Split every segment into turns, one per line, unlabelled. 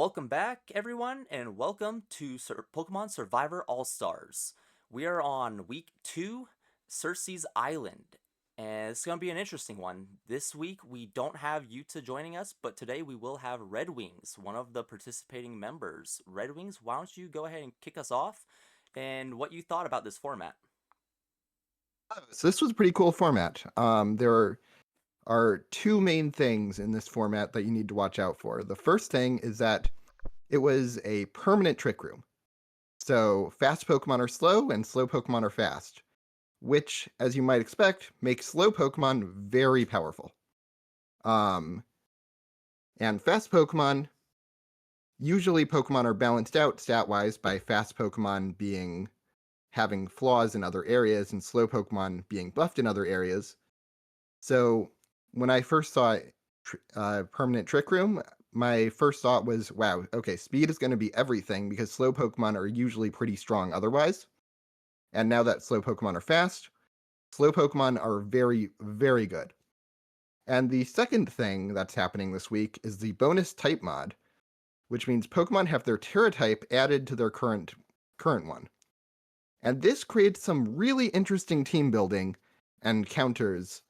Welcome back, everyone, and welcome to Pokemon Survivor All Stars. We are on week 2, Circe's Island, and it's going to be an interesting one. This week, we don't have Yuta joining us, but today we will have Redwings, one of the participating members. Redwings, why don't you go ahead and kick us off, and what you thought about this format?
So this was a pretty cool format. There are two main things in this format that you need to watch out for. The first thing is that it was a permanent trick room. So fast Pokemon are slow and slow Pokemon are fast, which, as you might expect, makes slow Pokemon very powerful. Um, and fast Pokemon, usually Pokemon are balanced out stat-wise by fast Pokemon having flaws in other areas and slow Pokemon being buffed in other areas. So when I first saw Permanent Trick Room, my first thought was, wow, okay, speed is going to be everything because slow Pokemon are usually pretty strong otherwise. And now that slow Pokemon are fast, slow Pokemon are very, very good. And the second thing that's happening this week is the bonus type mod, which means Pokemon have their Terra type added to their current one. And this creates some really interesting team building and counters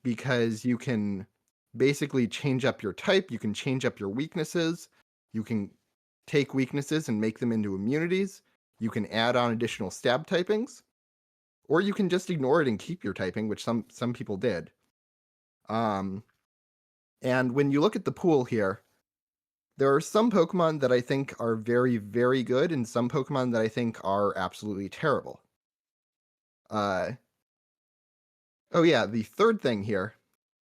because you can basically change up your type, you can change up your weaknesses, you can take weaknesses and make them into immunities, you can add on additional stab typings, or you can just ignore it and keep your typing, which some people did. Um, and when you look at the pool here, there are some Pokemon that I think are very, very good, and some Pokemon that I think are absolutely terrible. Uh, oh yeah, the third thing here,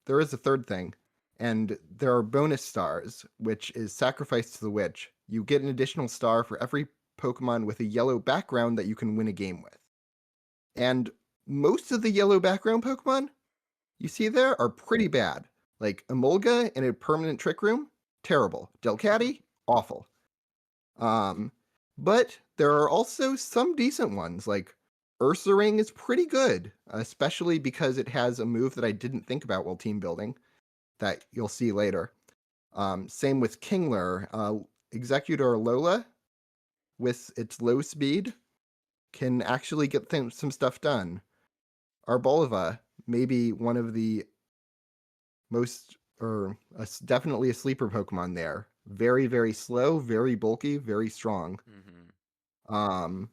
there is a third thing, and there are bonus stars, which is Sacrifice to the Witch. You get an additional star for every Pokemon with a yellow background that you can win a game with. And most of the yellow background Pokemon you see there are pretty bad. Like Emolga in a permanent trick room, terrible. Delcatty, awful. Um, but there are also some decent ones, like Ursaring is pretty good, especially because it has a move that I didn't think about while team building that you'll see later. Same with Kingler. Executor Lola, with its low speed, can actually get some stuff done. Arboliva, maybe one of the most, or definitely a sleeper Pokemon there. Very, very slow, very bulky, very strong.
Mm-hmm.
Um,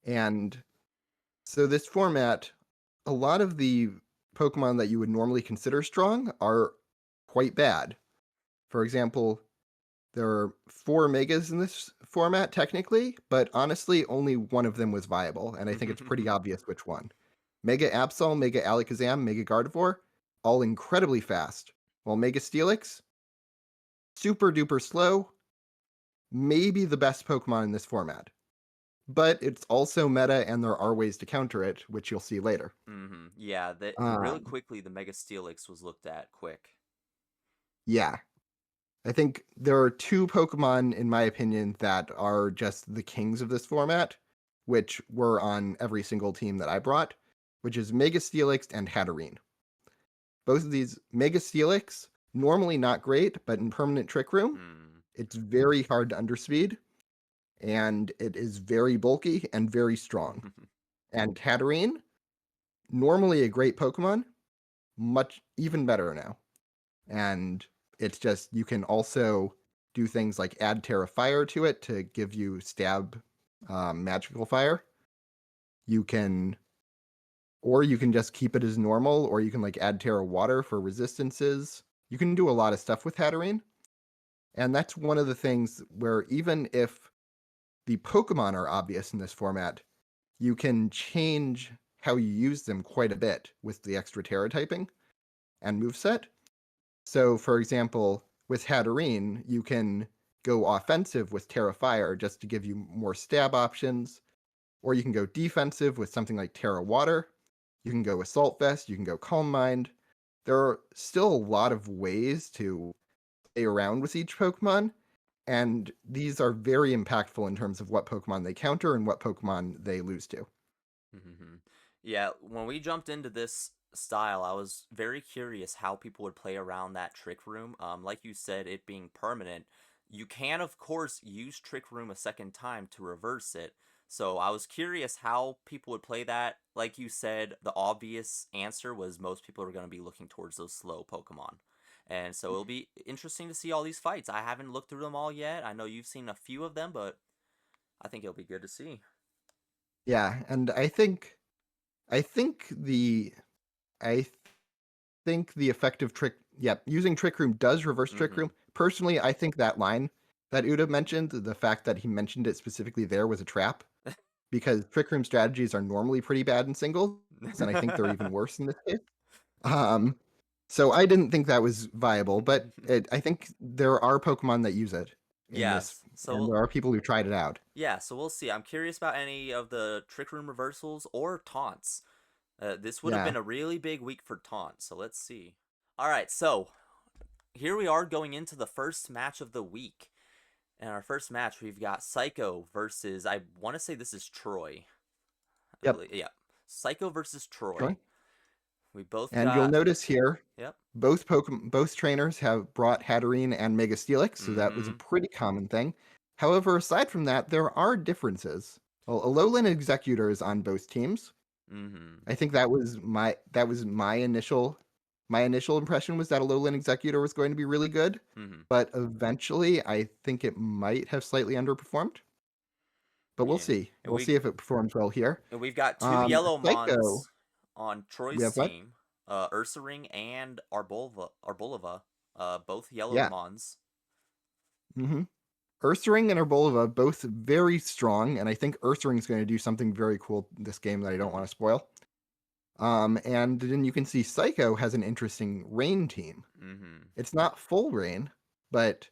and so this format, a lot of the Pokemon that you would normally consider strong are quite bad. For example, there are 4 Megas in this format, technically, but honestly, only one of them was viable, and I think it's pretty obvious which one. Mega Absol, Mega Alakazam, Mega Gardevoir, all incredibly fast, while Mega Steelix, super duper slow, maybe the best Pokemon in this format. But it's also meta, and there are ways to counter it, which you'll see later.
Mm-hmm. Yeah, really
Um,
quickly, the Mega Steelix was looked at quick.
yeah, I think there are 2 Pokemon, in my opinion, that are just the kings of this format, which were on every single team that I brought, which is Mega Steelix and Hatterene. Both of these, Mega Steelix, normally not great, but in Permanent Trick Room,
Mm.
it's very hard to underspeed, and it is very bulky and very strong. And Hatterene, normally a great Pokemon, much even better now. And it's just, you can also do things like add Terra Fire to it to give you stab magical fire. You can, or you can just keep it as normal, or you can like add Terra Water for resistances. You can do a lot of stuff with Hatterene. And that's one of the things where even if the Pokemon are obvious in this format, you can change how you use them quite a bit with the extra Terra typing and moveset. So, for example, with Hatterene, you can go offensive with Terra Fire just to give you more stab options, or you can go defensive with something like Terra Water. You can go Assault Vest, you can go Calm Mind. There are still a lot of ways to play around with each Pokemon, and these are very impactful in terms of what Pokemon they counter and what Pokemon they lose to.
Mhm. Yeah, when we jumped into this style, I was very curious how people would play around that Trick Room. Like you said, it being permanent, you can of course use Trick Room a second time to reverse it. So I was curious how people would play that. Like you said, the obvious answer was most people are going to be looking towards those slow Pokemon. And so it'll be interesting to see all these fights. I haven't looked through them all yet. I know you've seen a few of them, but I think it'll be good to see.
Yeah, and I think the I th- think the effective trick, yeah, using Trick Room does reverse Trick
Mm-hmm.
Room. Personally, I think that line that Uda mentioned, the fact that he mentioned it specifically there was a trap because Trick Room strategies are normally pretty bad in singles, and I think they're even worse in this case. Um, so I didn't think that was viable, but I think there are Pokemon that use it in this,
Yes.
and
So
there are people who tried it out.
yeah, so we'll see. I'm curious about any of the Trick Room reversals or taunts. This would have
Yeah.
been a really big week for taunts, so let's see. All right, so here we are going into the first match of the week. In our first match, we've got Psycho versus, I want to say this is Troy. I
Yep.
believe, yeah. Psycho versus Troy.
Sure.
We both
And you'll
got,
notice here,
yep.
both trainers have brought Hatterene and Mega Steelix, so that was a
Mm-hmm.
pretty common thing. However, aside from that, there are differences. Well, Alolan Executor is on both teams.
Mm-hmm.
I think that was my initial impression was that Alolan Executor was going to be really good,
Mm-hmm.
but eventually I think it might have slightly underperformed. But we'll
Yeah.
see.
And
We'll see if it performs well here.
we've got two yellow
Psycho,
mons on
we
Troy's
have what?
team. Ursaring and Arboliva. Both yellow
Yeah.
mons.
Mm-hmm. Ursaring and Arboleva both very strong, and I think Ursaring is going to do something very cool in this game that I don't
Mm-hmm.
want to spoil. And then you can see Psycho has an interesting rain team.
Mm-hmm.
It's not full rain, but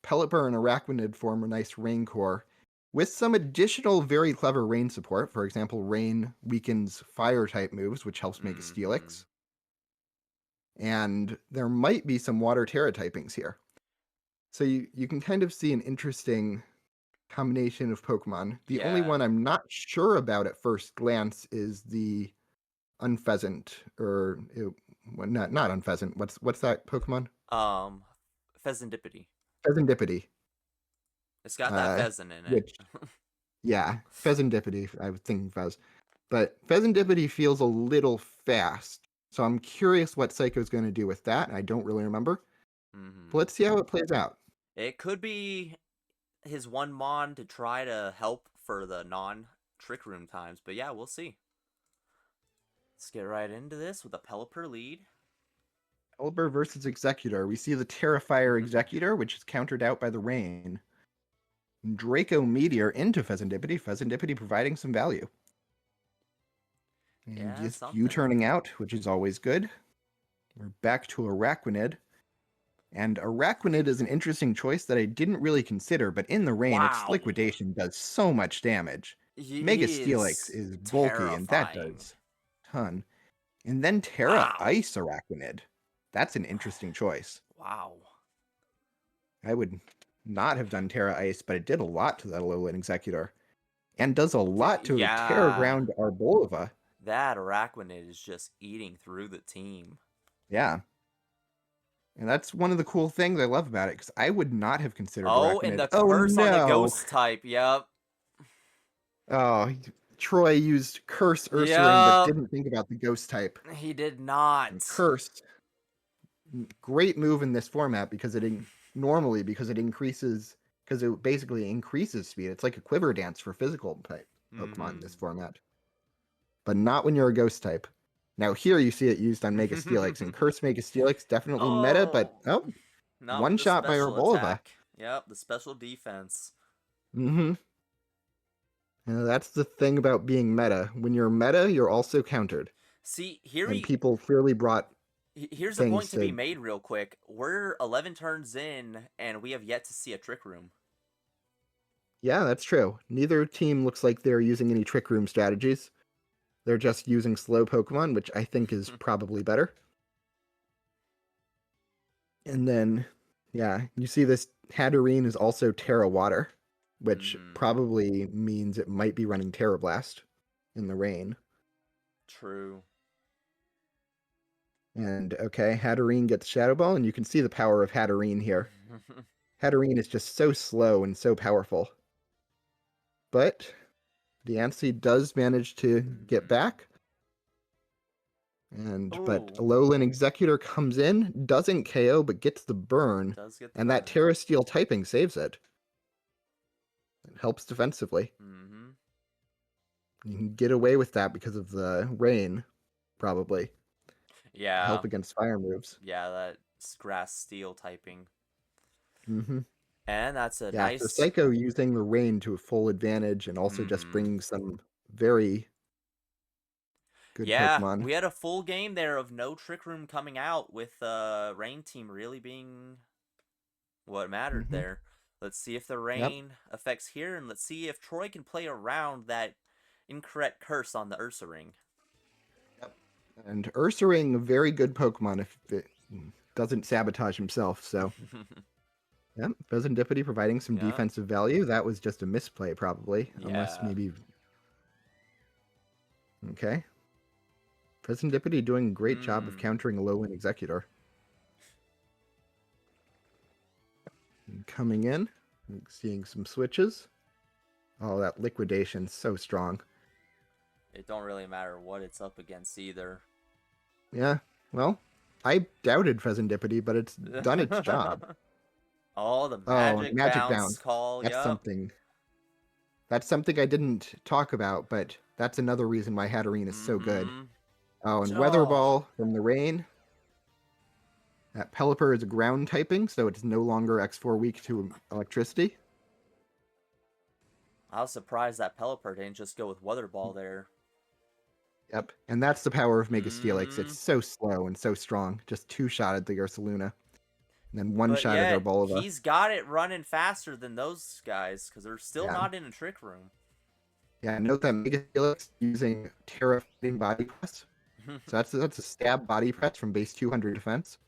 Pelipper and Araquanid form a nice rain core with some additional very clever rain support. For example, rain weakens fire type moves, which helps make a
Mm-hmm.
Steelix. And there might be some water Terra typings here. So you can kind of see an interesting combination of Pokemon. The only
Yeah.
one I'm not sure about at first glance is the Unpheasant, or well, not Unpheasant. What's that Pokemon?
Um, Pheasantipity.
Pheasantipity.
It's got that
Uh,
pheasant in it.
which yeah, Pheasantipity. I was thinking Fez, but Pheasantipity feels a little fast. So I'm curious what Psycho's going to do with that. I don't really remember. But
Mm-hmm.
let's see how it plays out.
It could be his one mon to try to help for the non trick room times, but yeah, we'll see. Let's get right into this with a Pelipper lead.
Elber versus Executor. We see the Terrifier Executor, which is countered out by the Rain. Draco Meteor into Pheasantipity. Pheasantipity providing some value. And
Yeah,
just you
something.
turning out, which is always good. We're back to Araquanid. And Araquanid is an interesting choice that I didn't really consider, but in the rain, its
Wow.
liquidation does so much damage. Mega
He
Steelix
is
is bulky, and that
terrifying.
does a ton. And then Terra
Wow.
Ice Araquanid. That's an interesting choice.
Wow.
I would not have done Terra Ice, but it did a lot to that Alolan Executor. And does a lot to Terra
Yeah.
Ground Arboleva.
That Araquanid is just eating through the team.
Yeah. And that's one of the cool things I love about it, because I would not have considered
Oh, and
Araquanid.
the
Oh
curse on the
no!
ghost type. Yep.
Oh, Troy used Curse Ursaring, but
Yep.
didn't think about the Ghost type.
He did
And
not.
Curse, great move in this format because normally because it increases because it basically increases speed. It's like a quiver dance for physical type Pokemon in this
Mm-hmm.
format, but not when you're a Ghost type. Now here you see it used on Mega Steelix, and Curse Mega Steelix definitely meta, but
Oh.
oh,
Not with
one
the
shot by
special
Arboleva.
attack. Yep, the special defense.
Mm-hmm. That's the thing about being meta. When you're meta, you're also countered,
See,
and people clearly brought
here's a point
things
to be
to.
made real quick. We're 11 turns in, and we have yet to see a trick room.
Yeah, that's true. Neither team looks like they're using any Trick Room strategies. They're just using slow Pokemon, which I think is probably better. And then, yeah, you see this Hatterene is also Terra Water, which
Mm-hmm.
probably means it might be running Terra Blast in the rain.
True.
And okay, Hatterene gets Shadow Ball, and you can see the power of Hatterene here. Hatterene is just so slow and so powerful. But the Diancie does manage to get back. But
Ooh,
Alolan Executor comes in, doesn't KO, but gets the burn.
does get the
And that
burn.
Terra Steel typing saves it. It helps defensively.
Mm-hmm.
You can get away with that because of the rain, probably.
Yeah,
Help against fire moves.
yeah, that's grass steel typing.
Hmm.
And that's a
Yeah, so
nice.
Psycho using the rain to a full advantage and also just
Mm-hmm.
bringing some very good
Yeah,
Pokemon.
we had a full game there of no Trick Room coming out with Rain Team really being what mattered
Hmm.
there. Let's see if the
Yep.
rain affects here, and let's see if Troy can play around that incorrect curse on the Ursa Ring.
Yep. And Ursaring, a very good Pokemon if it doesn't sabotage himself. So, yep. Pheasantipity providing some
Yeah,
defensive value. That was just a misplay, probably. Unless
yeah.
maybe. Okay. Pheasantipity doing a great job of
Hmm.
countering Alolan Executor. And coming in, seeing some switches. Oh, that liquidation's so strong.
It don't really matter what it's up against either.
Yeah, well, I doubted Pheasantipity, but it's done its job.
Oh, the
Oh,
magic
Magic
bounce
Bounce.
call.
That's
Yup.
something. That's something I didn't talk about, but that's another reason why Hatterene is so good.
Mm-hmm.
Oh, and Weather
Oh.
Ball from the rain. That Pelipper is ground typing, so it's no longer X4 weak to electricity.
I was surprised that Pelipper didn't just go with Weather Ball there.
Yep, and that's the power of Mega Steelix.
Mm-hmm.
It's so slow and so strong. Just two shot at the Ursaluna, and then one
But
shot at
yet,
Arboliva.
he's got it running faster than those guys because they're still
Yeah,
not in a trick room.
yeah. Note that Mega Steelix using Terra Fighting Body Press. So that's a stab body press from base 200 defense.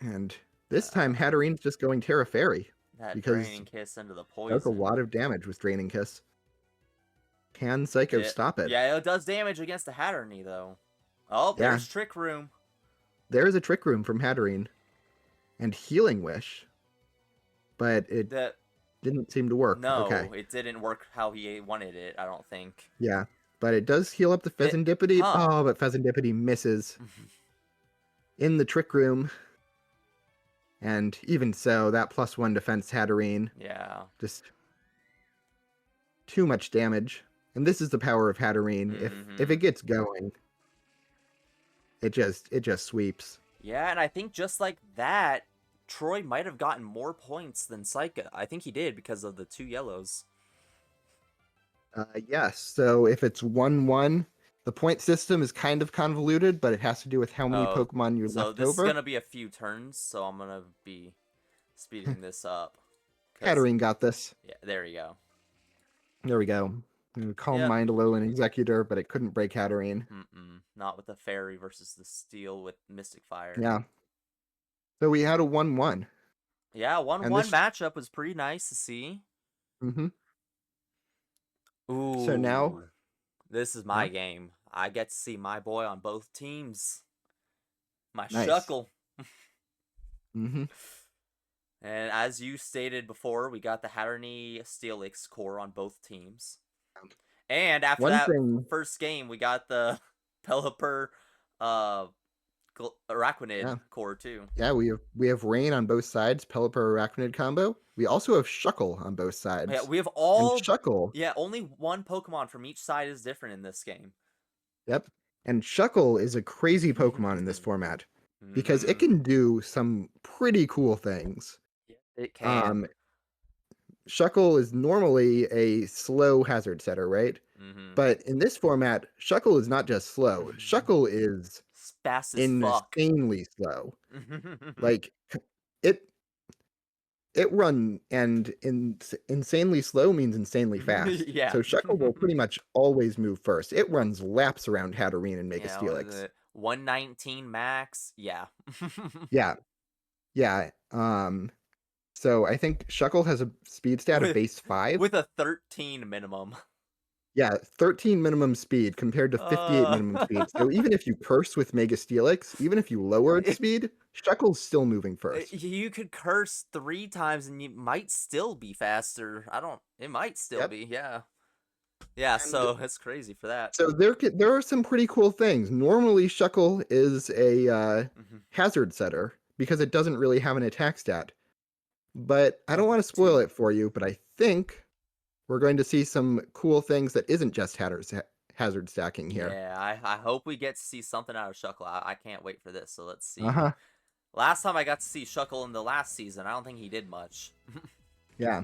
And this time
uh,
Hatterene's just going Terra Fairy
that
because
Draining Kiss into the
it does a
poison.
lot of damage with Draining Kiss. Can Psycho stop it?
Yeah, it does damage against the Hatterene, though. Oh,
Yeah,
there's Trick Room.
there is a Trick Room from Hatterene and Healing Wish, but it
The
didn't seem to work. Okay,
No, it didn't work how he wanted it, I don't think.
yeah, but it does heal up the
It,
Pheasantipity.
huh.
Oh, but Pheasantipity misses in the Trick Room. And even so, that +1 defense Hatterene
Yeah.
just too much damage. And this is the power of Hatterene. If
Mm-hmm.
it gets going, it just sweeps.
Yeah, and I think just like that, Troy might have gotten more points than Psycho. I think he did because of the two yellows.
Yes, so if it's 1-1, the point system is kind of convoluted, but it has to do with how many
Oh,
Pokemon you're
so
left
this is
over.
gonna be a few turns, so I'm gonna be speeding this up. Cause
Hatterene got this.
yeah, there you go.
There we go. Calm
Yep.
Mind Alolan Executor, but it couldn't break Hatterene.
Not with the fairy versus the steel with Mystic Fire.
Yeah. So we had a 1-1.
Yeah, one
And
one
this.
matchup was pretty nice to see.
Hmm. So now.
Ooh, this is my
Yeah.
game. I get to see my boy on both teams. My
Nice.
Shuckle.
Hmm.
And as you stated before, we got the Hatterene Steelix core on both teams. And after
One
that
thing.
first game, we got the Pelipper uh Araquanid
Yeah.
core too.
Yeah, we have Rain on both sides, Pelipper Arachnid combo. We also have Shuckle on both
Yeah,
sides.
we have
And
all
Shuckle,
yeah, only one Pokemon from each side is different in this game.
yep. And Shuckle is a crazy Pokemon in this format because it
Mm-hmm.
can do some pretty cool things.
Yeah, it can.
Um, Shuckle is normally a slow hazard setter, right?
Mm-hmm.
But in this format, Shuckle is not just slow. Shuckle is
Fast as fuck.
insanely slow. Like it it run and insanely slow means insanely fast.
Yeah.
So Shuckle will pretty much always move first. It runs laps around Hatterene and Mega
Yeah, what is
Steelix.
it? 119 max? Yeah.
Yeah, yeah. So I think Shuckle has a speed stat of
with
base 5.
with a 13 minimum.
Yeah, 13 minimum speed compared to 58
Uh,
minimum speed. So even if you curse with Mega Steelix, even if you lower its speed, Shuckle's still moving first.
you could curse 3 times and you might still be faster. I don't. It might still
Yep.
be. Yeah. Yeah.
And
So it's crazy for that.
so there are some pretty cool things. Normally, Shuckle is a
Hmm.
hazard setter because it doesn't really have an attack stat. But I don't
Oh,
want to spoil
two.
it for you, but I think we're going to see some cool things that isn't just hazard stacking here.
Yeah. I hope we get to see something out of Shuckle. I can't wait for this. So let's see.
Uh-huh.
Last time I got to see Shuckle in the last season, I don't think he did much.
Yeah.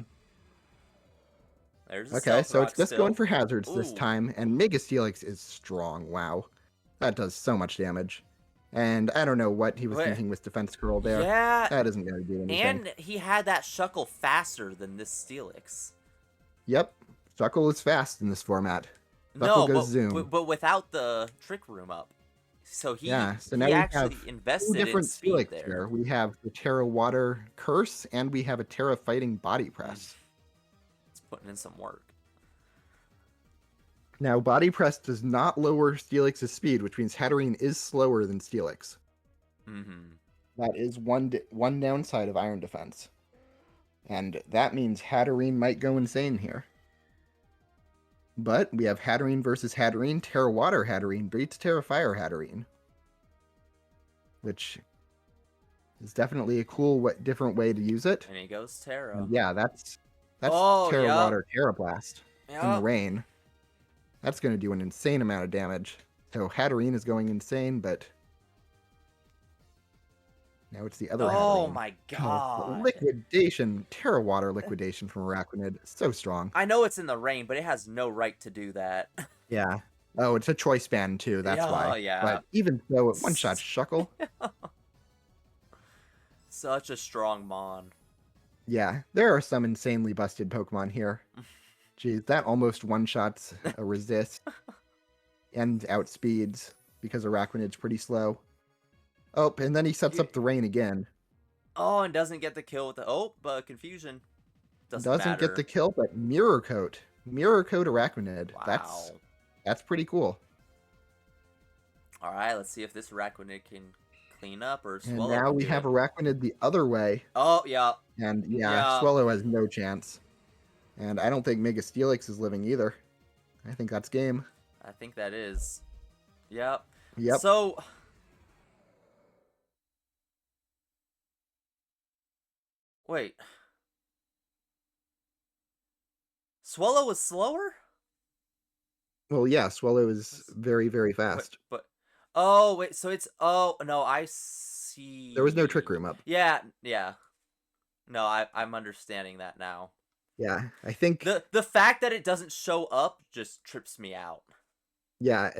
There's a
Okay,
Stealth
so it's
Rock
just going
still.
for hazards this
Ooh.
time, and Mega Steelix is strong. Wow. That does so much damage. And I don't know what he was
Wait.
thinking with Defense Curl there.
Yeah.
That isn't going to do anything.
And he had that Shuckle faster than this Steelix.
Yep. Shuckle is fast in this format. Shuckle
No,
goes zoom.
but without the Trick Room up. So
Yeah, so now
he
we
actually
have two
invested in
different
speed
Steelix
there.
here. We have the Terra Water Curse, and we have a Terra Fighting Body Press.
It's putting in some work.
Now, Body Press does not lower Steelix's speed, which means Hatterene is slower than Steelix.
Mm-hmm.
That is one downside of Iron Defense. And that means Hatterene might go insane here. But we have Hatterene versus Hatterene. Terra Water Hatterene beats Terra Fire Hatterene. Which is definitely a cool, different way to use it.
And he goes Terra.
And yeah, that's
Oh,
Terra
yep.
Water Terra Blast in the
Yep.
rain. That's going to do an insane amount of damage. So Hatterene is going insane, but now it's the other
Oh
Hatterene.
my
Oh,
god.
liquidation, Terra Water liquidation from Arachnid. So strong.
I know it's in the rain, but it has no right to do that.
Yeah. Oh, it's a choice band too, that's
Yeah,
why.
yeah.
But even so, it one-shot Shuckle.
Such a strong Mon.
Yeah, there are some insanely busted Pokemon here. Geez, that almost one-shots a resist and outspeeds because Arachnid's pretty slow. Oh, and then he sets up the rain again.
Oh, and doesn't get the kill with the... Oh, but confusion. Doesn't
Doesn't
matter.
get the kill, but Mirror Coat. Mirror Coat Arachnid.
Wow.
That's pretty cool.
Alright, let's see if this Arachnid can clean up or
And
Swallow.
now we have Arachnid the other way.
Oh, yeah.
And yeah,
Yeah.
Swallow has no chance. And I don't think Mega Steelix is living either. I think that's game.
I think that is. Yep.
Yep.
So... Wait. Swallow was slower?
Well, yeah, Swallow is very, very fast.
But oh, wait, so it's... Oh, no, I see.
There was no Trick Room up.
Yeah, yeah. No, I'm understanding that now.
Yeah, I think...
The fact that it doesn't show up just trips me out.
Yeah,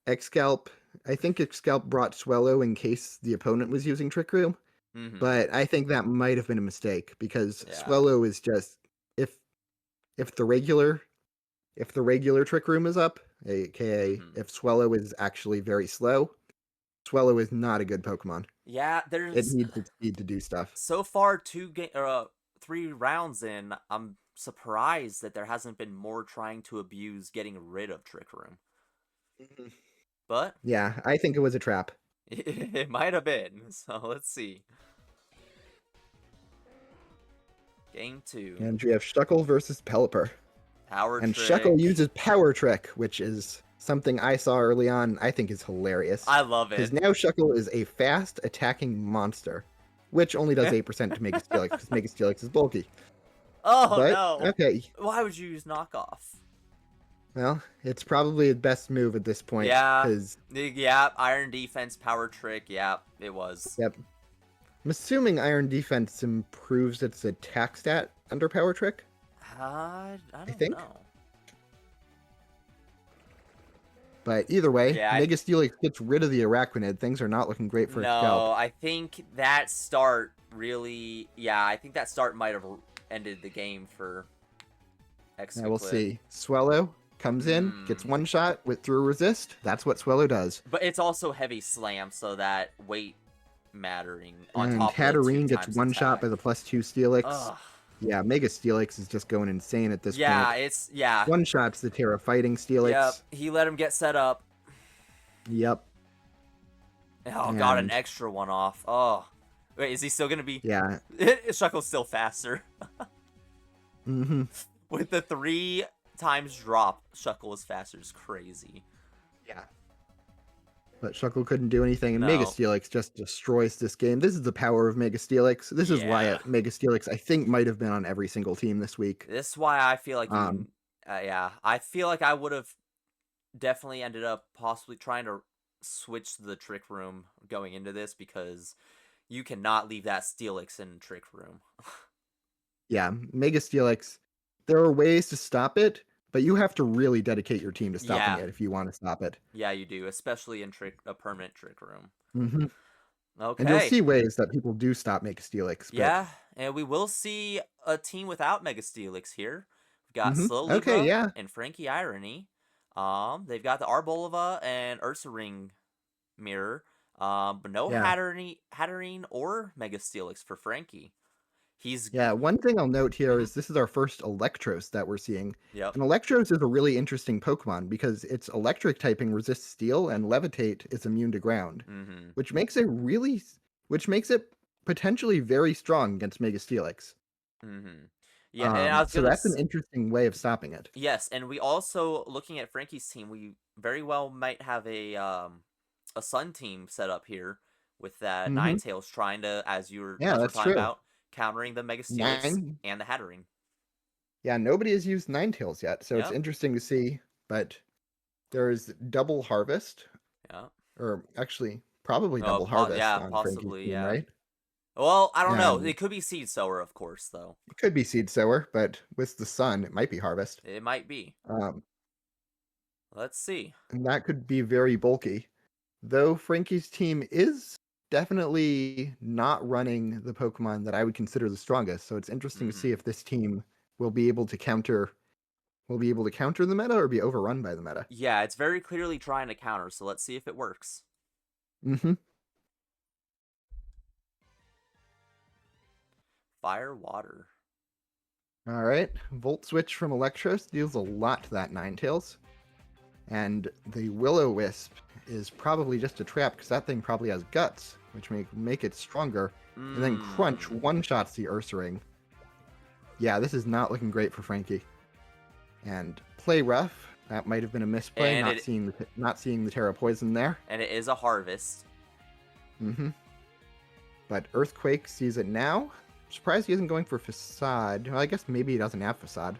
Excalp... I think Excalp brought Swallow in case the opponent was using Trick Room.
Mm-hmm.
But I think that might have been a mistake because
Yeah.
Swallow is just... If the regular Trick Room is up, aka if Swallow is actually very slow, Swallow is not a good Pokemon.
Yeah,
It
there's...
needs its speed to do stuff.
So far, 3 rounds in, I'm surprised that there hasn't been more trying to abuse getting rid of Trick Room. But
Yeah, I think it was a trap.
it might have been. So let's see. Game 2.
And we have Shuckle versus Pelipper.
Power
And
Trick.
Shuckle uses Power Trick, which is something I saw early on. I think is hilarious.
I love
Because
it.
now Shuckle is a fast attacking monster, which only does 8% to Mega Steelix because Mega Steelix is bulky.
Oh,
But,
no.
okay,
Why would you use knockoff?
well, it's probably the best move at this point.
Yeah.
'cause-
Yeah, Iron Defense, Power Trick. Yeah, it was.
Yep. I'm assuming Iron Defense improves its attack stat under Power Trick.
I don't
think.
know.
But either way,
Yeah,
Mega Steelix gets rid of the Arachnid. Things are not looking great for
No,
Scalp.
I think that start really... Yeah, I think that start might have ended the game for X.
Now we'll see. Swallow comes in, gets one shot through resist. That's what Swallow does.
But it's also heavy slam, so that weight mattering on
And
top of the
Hatterene
2
gets
times
one shot by
attack.
the +2 Steelix.
Ugh.
Yeah, Mega Steelix is just going insane at this
Yeah,
point.
yeah.
One shots the Terra Fighting
Yep,
Steelix.
he let him get set up.
Yep.
Oh, got an
And
extra one off. Oh. Wait, is he still gonna be...
yeah.
Shuckle's still faster.
Mm-hmm.
With the 3 times drop, Shuckle is faster. It's crazy.
Yeah. But Shuckle couldn't do anything, and Mega
No.
Steelix just destroys this game. This is the power of Mega Steelix. This is why
Yeah.
Mega Steelix, I think, might have been on every single team this week.
This is why I feel like
Um,
you... yeah, I feel like I would have definitely ended up possibly trying to switch the Trick Room going into this, because you cannot leave that Steelix in Trick Room.
yeah, Mega Steelix, there are ways to stop it, but you have to really dedicate your team to stopping
Yeah.
it if you want to stop it.
Yeah, you do, especially in a permanent Trick Room.
Hmm. And you'll
Okay.
see ways that people do stop Mega Steelix, but
Yeah, and we will see a team without Mega Steelix here. We've got Slow
okay,
Libra
yeah,
and Frankie Irony. They've got the Arbolova and Ursa Ring mirror. But no
yeah.
Hatterene or Mega Steelix for Frankie. He's...
Yeah, one thing I'll note here
Mhm.
is this is our first Electros that we're seeing.
Yep.
And Electros is a really interesting Pokemon because its electric typing resists steel and Levitate is immune to ground,
Mm-hmm.
which makes it which makes it potentially very strong against Mega Steelix.
Mm-hmm. Yeah, and I was
So
gonna...
that's an interesting way of stopping it.
Yes, and we also, looking at Frankie's team, we very well might have a Sun team set up here with that
Hmm.
Ninetales trying to,
Yeah,
as we're
that's
talking
true.
about, countering the Mega Steelix
Nine.
and the Hattering.
Yeah, nobody has used Ninetales yet, so it's
Yep.
interesting to see. But there's double harvest,
Yeah.
or actually probably
Oh,
double harvest
yeah,
on Frankie's
possibly,
team,
yeah.
right?
Well, I don't know.
And
It could be Seed Sower, of course, though.
it could be seed sower, but with the sun, it might be harvest.
It might be.
Um,
Let's see.
and that could be very bulky. Though Frankie's team is definitely not running the Pokemon that I would consider the strongest, so it's interesting to see
Mm-hmm.
if this team will be able to counter the meta or be overrun by the meta.
Yeah, it's very clearly trying to counter, so let's see if it works.
Mm-hmm.
Fire, water.
All right. Volt Switch from Electros deals a lot to that Ninetales. And the Will-O-Wisp is probably just a trap because that thing probably has guts, which make it stronger. And then Crunch one-shots the Ursa Ring. Yeah, this is not looking great for Frankie. And Play Rough, that might have been a misplay,
And
not seeing the Terra Poison there.
And it is a harvest.
Mm-hmm. But Earthquake sees it now. Surprised he isn't going for Facade. Well, I guess maybe he doesn't have Facade.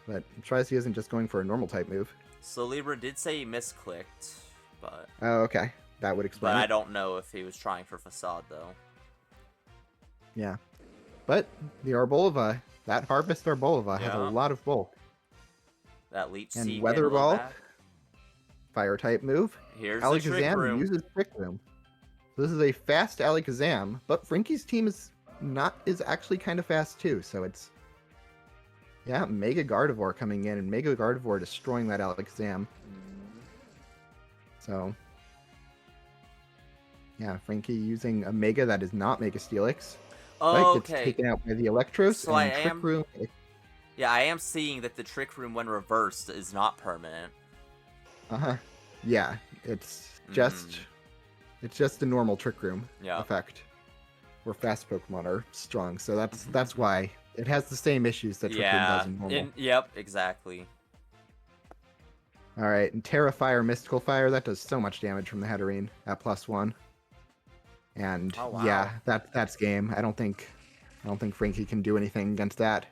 But I'm surprised he isn't just going for a normal type move.
So Libra did say he misclicked, but
Oh, okay. That would explain
I
it.
don't know if he was trying for Facade, though.
Yeah. But the Arbolova, that Harvest Arbolova has a
Yeah.
lot of bulk.
That Leech
And
Seed
Weather
getting a little
Ball,
bad.
Fire type move.
Here's the Trick
Alakazam
Room.
uses Trick Room. So this is a fast Alakazam, but Frankie's team is actually kind of fast too, so it's Mega Gardevoir coming in and Mega Gardevoir destroying that Alakazam. So yeah, Frankie using a Mega that is not Mega Steelix. But gets
Okay.
taken out by the Electros
So
and Trick Room.
Yeah, I am seeing that the Trick Room, when reversed, is not permanent.
Uh-huh. Yeah, it's just the normal Trick Room effect. Where fast Pokemon are strong, so that's why it has the same issues that Trick Room does in normal.
Yep, exactly.
All right, and Terra Fire, Mystical Fire, that does so much damage from the Hatterene at +1. And
Oh, wow.
yeah, that's game. I don't think Frankie can do anything against that.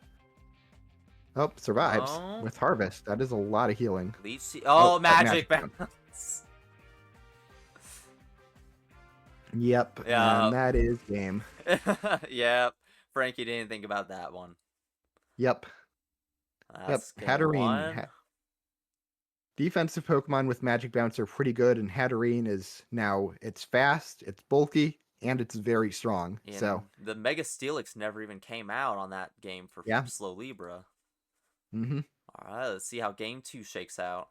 Oh, survives with Harvest. That is a lot of healing.
Leech Seed. Oh, Magic
Bounce.
Bounce.
Yep.
Yeah.
And that is game.
Yep. Frankie didn't think about that one.
Yep.
That's game
Hatterene.
one.
Defensive Pokemon with Magic Bounce are pretty good, and Hatterene is now, it's fast, it's bulky, and it's very strong.
And
so
the Mega Steelix never even came out on that game for Slow Libra.
Mm-hmm.
All right, let's see how game 2 shakes out.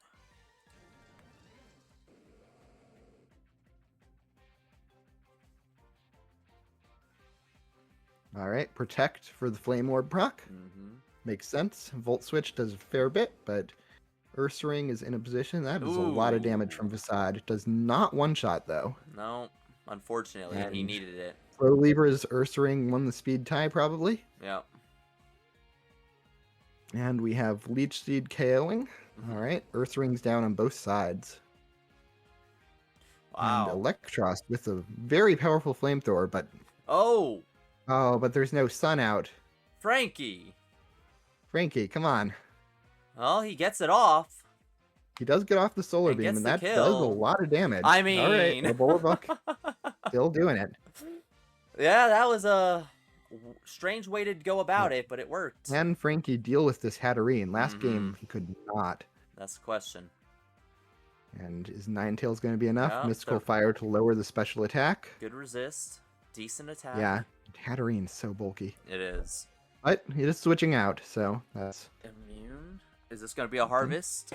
All right, protect for the flame orb proc.
Mm-hmm.
Makes sense. Volt switch does a fair bit, but Ursaring is in a position that is a lot of damage from
Ooh.
Facade. It does not one shot though.
No, unfortunately, he
And
needed it.
Slow Lever's Ursaring won the speed tie probably.
Yep.
And we have Leech Seed KOing.
Mm-hmm.
All right, Ursaring's down on both sides. And
Wow.
Electros with a very powerful flamethrower, but
Oh,
but there's no sun out.
Frankie.
Frankie, come on.
Well, he gets it off.
He does get off the solar
And
beam,
gets
and
the
that does a
kill.
lot of damage.
I
All right,
mean,
Arbolibuck still doing it.
yeah, that was a strange way to go about
Yeah.
it, but it worked.
Can Frankie deal with this Hatterene? Last game, he could not.
That's the question.
And is Ninetales going to be enough?
Yeah,
Mystical Fire to lower the special attack.
Good resist. Decent attack.
Yeah, Hatterene's so bulky.
It is.
But he is switching out, so that's...
Immune? Is this going to be a harvest?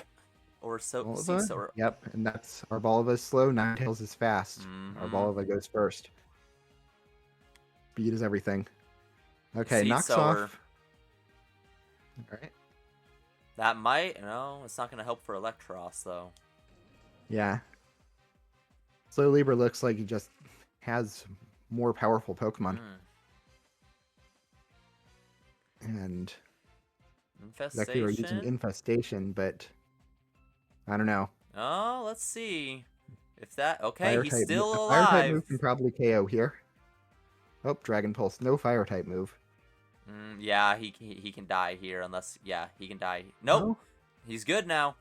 Or so?
Arboliva?
Or...
Yep, and that's Arboliva's slow, Ninetales is fast. Arboliva goes first. Speed is everything. Okay,
Seed
knocks
sower.
off. Alright.
That might... No, it's not going to help for Electros, though.
Yeah. Slow Libra looks like he just has more powerful Pokemon. And exactly, we're using
Infestation?
Infestation, but I don't know.
Oh, let's see. If that... Okay,
Fire
he's
type,
still
a Fire type
alive.
move can probably KO here. Oh, Dragon Pulse. No Fire type move.
Yeah, he can die here unless... Yeah, he can die. Nope.
No?
He's good now.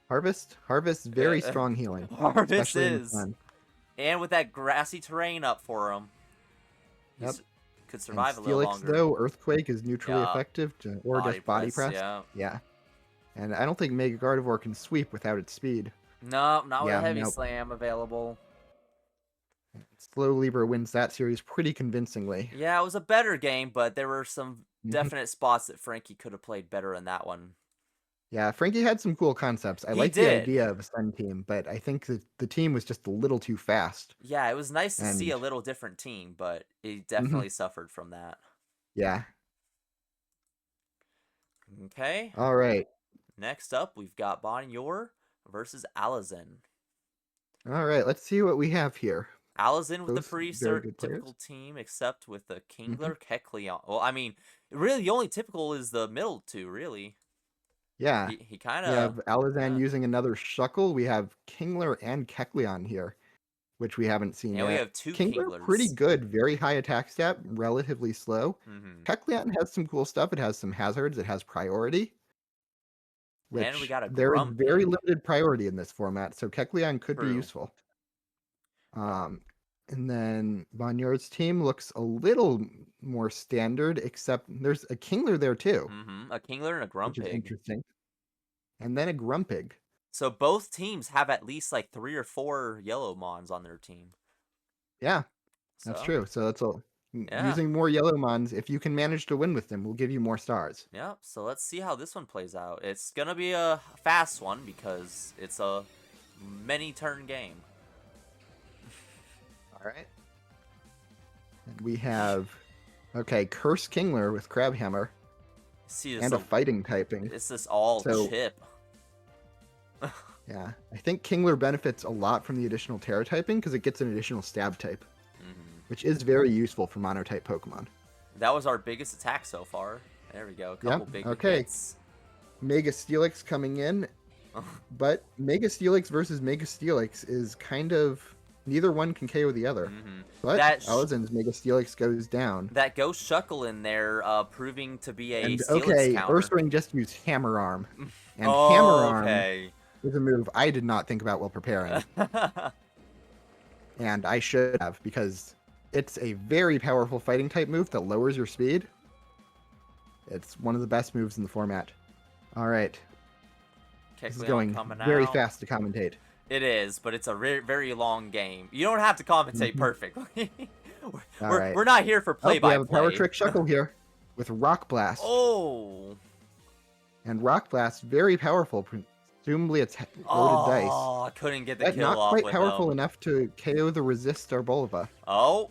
Harvest? Harvest, very strong healing.
Harvest
especially in the
is.
sun.
And with that grassy terrain up for him, he
Yep.
could survive
And
a little
Steelix,
longer.
though, Earthquake is neutrally
Yeah.
effective, or just body press.
Yeah.
Yeah. And I don't think Mega Gardevoir can sweep without its speed.
No, not with
Yeah,
a heavy
nope.
slam available.
Slow Libra wins that series pretty convincingly.
Yeah, it was a better game, but there were some
Mhm.
definite spots that Frankie could have played better in that one.
Yeah, Frankie had some cool concepts. I
He
like the
did.
idea of a Sun team, but I think that the team was just a little too fast.
Yeah, it was nice to see a
And-
little different team, but it definitely suffered from that.
Yeah.
Okay,
All right.
next up we've got Bonyor versus Alazin.
All right. Let's see what we have here.
Alazin with the
Both
pretty
very good
typical team, except with the
Mm-hmm.
Kingler, Kecleon. Well, I mean, really, the only typical is the middle two, really.
Yeah.
He kind
We
of...
have Alazan using another Shuckle. We have Kingler and Kecleon here, which we haven't seen
And
yet.
we have two
Kingler, pretty
Kinglers.
good. Very high attack stat, relatively slow.
Mm-hmm.
Kecleon has some cool stuff. It has some hazards. It has priority. Which
And we got a
there is
Grumpig.
very limited priority in this format, so Kecleon could be
True.
useful. And then Bonyor's team looks a little more standard, except there's a Kingler there too,
Mm-hmm. A Kingler and a
which is
Grumpig.
interesting. And then a Grumpig.
So both teams have at least like 3 or 4 yellow mons on their team.
Yeah, that's
So,
true. So that's all.
Yeah.
Using more yellow mons, if you can manage to win with them, will give you more stars.
Yeah, so let's see how this one plays out. It's gonna be a fast one because it's a many turn game.
All right. And we have, okay, Curse Kingler with Crabhammer
See, it's
and a fighting typing.
it's this all
So-
chip.
Yeah, I think Kingler benefits a lot from the additional Terra typing because it gets an additional stab type, which is very useful for monotype Pokemon.
That was our biggest attack so far. There we go. A couple big
okay.
hits.
Mega Steelix coming in, but Mega Steelix versus Mega Steelix is kind of neither one can KO the other. But
That
Alazin's Mega Steelix goes down.
That Ghost Shuckle in there, proving to be a
And
Steelix
okay,
counter.
Ursaring just used Hammer Arm, and
Oh,
Hammer Arm
okay.
is a move I did not think about while preparing, and I should have because it's a very powerful fighting type move that lowers your speed. It's one of the best moves in the format. All right, this is
Kecleon
going
coming
very
out.
fast to commentate.
It is, but it's a very long game. You don't have to commentate perfectly.
All right.
We're not here for
Oh, we
play-by-play.
have a Power Trick Shuckle here with Rock Blast.
Oh.
And Rock Blast, very powerful. Presumably it's loaded dice.
Oh, I couldn't get the
But
kill
not
off
quite
with
powerful
him.
enough to KO the Resist Arboliva.
Oh.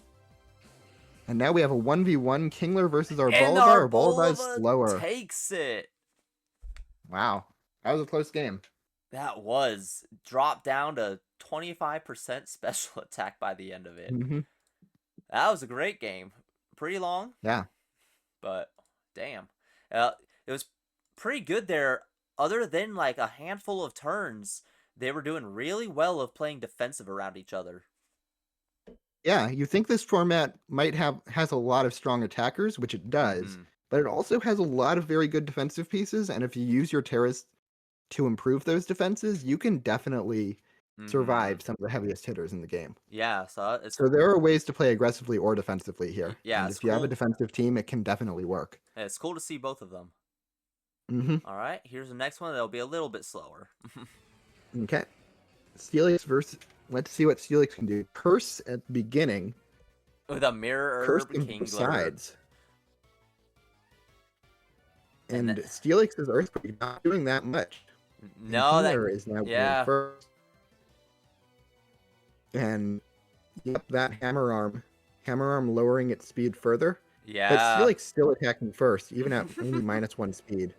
And now we have a 1v1 Kingler versus our
And
Arboliva.
our
Arboliva is
Bulba
slower.
takes it.
Wow. That was a close game.
That was dropped down to 25% special attack by the end of it.
Mm-hmm.
That was a great game. Pretty long,
Yeah.
but damn. It was pretty good there. Other than like a handful of turns, they were doing really well of playing defensive around each other.
Yeah, you think this format has a lot of strong attackers, which it does, but it also has a lot of very good defensive pieces, and if you use your terrorists to improve those defenses, you can definitely survive some of the heaviest hitters in the game.
Yeah, so
So there are ways to play aggressively or defensively here.
yeah,
And
it's
if you have a
cool.
defensive team, it can definitely work.
It's cool to see both of them.
Mm-hmm.
All right, here's the next one that'll be a little bit slower.
Okay. Steelix versus. Let's see what Steelix can do. Curse at the beginning.
With a mirror
Curse
herb
on both
Kingler.
sides. And
And
Steelix's Earthquake not doing that much.
no, that
Kingler is now going
yeah.
first. And yep, that hammer arm lowering its speed further.
Yeah.
But Steelix still attacking first, even at only -1 speed.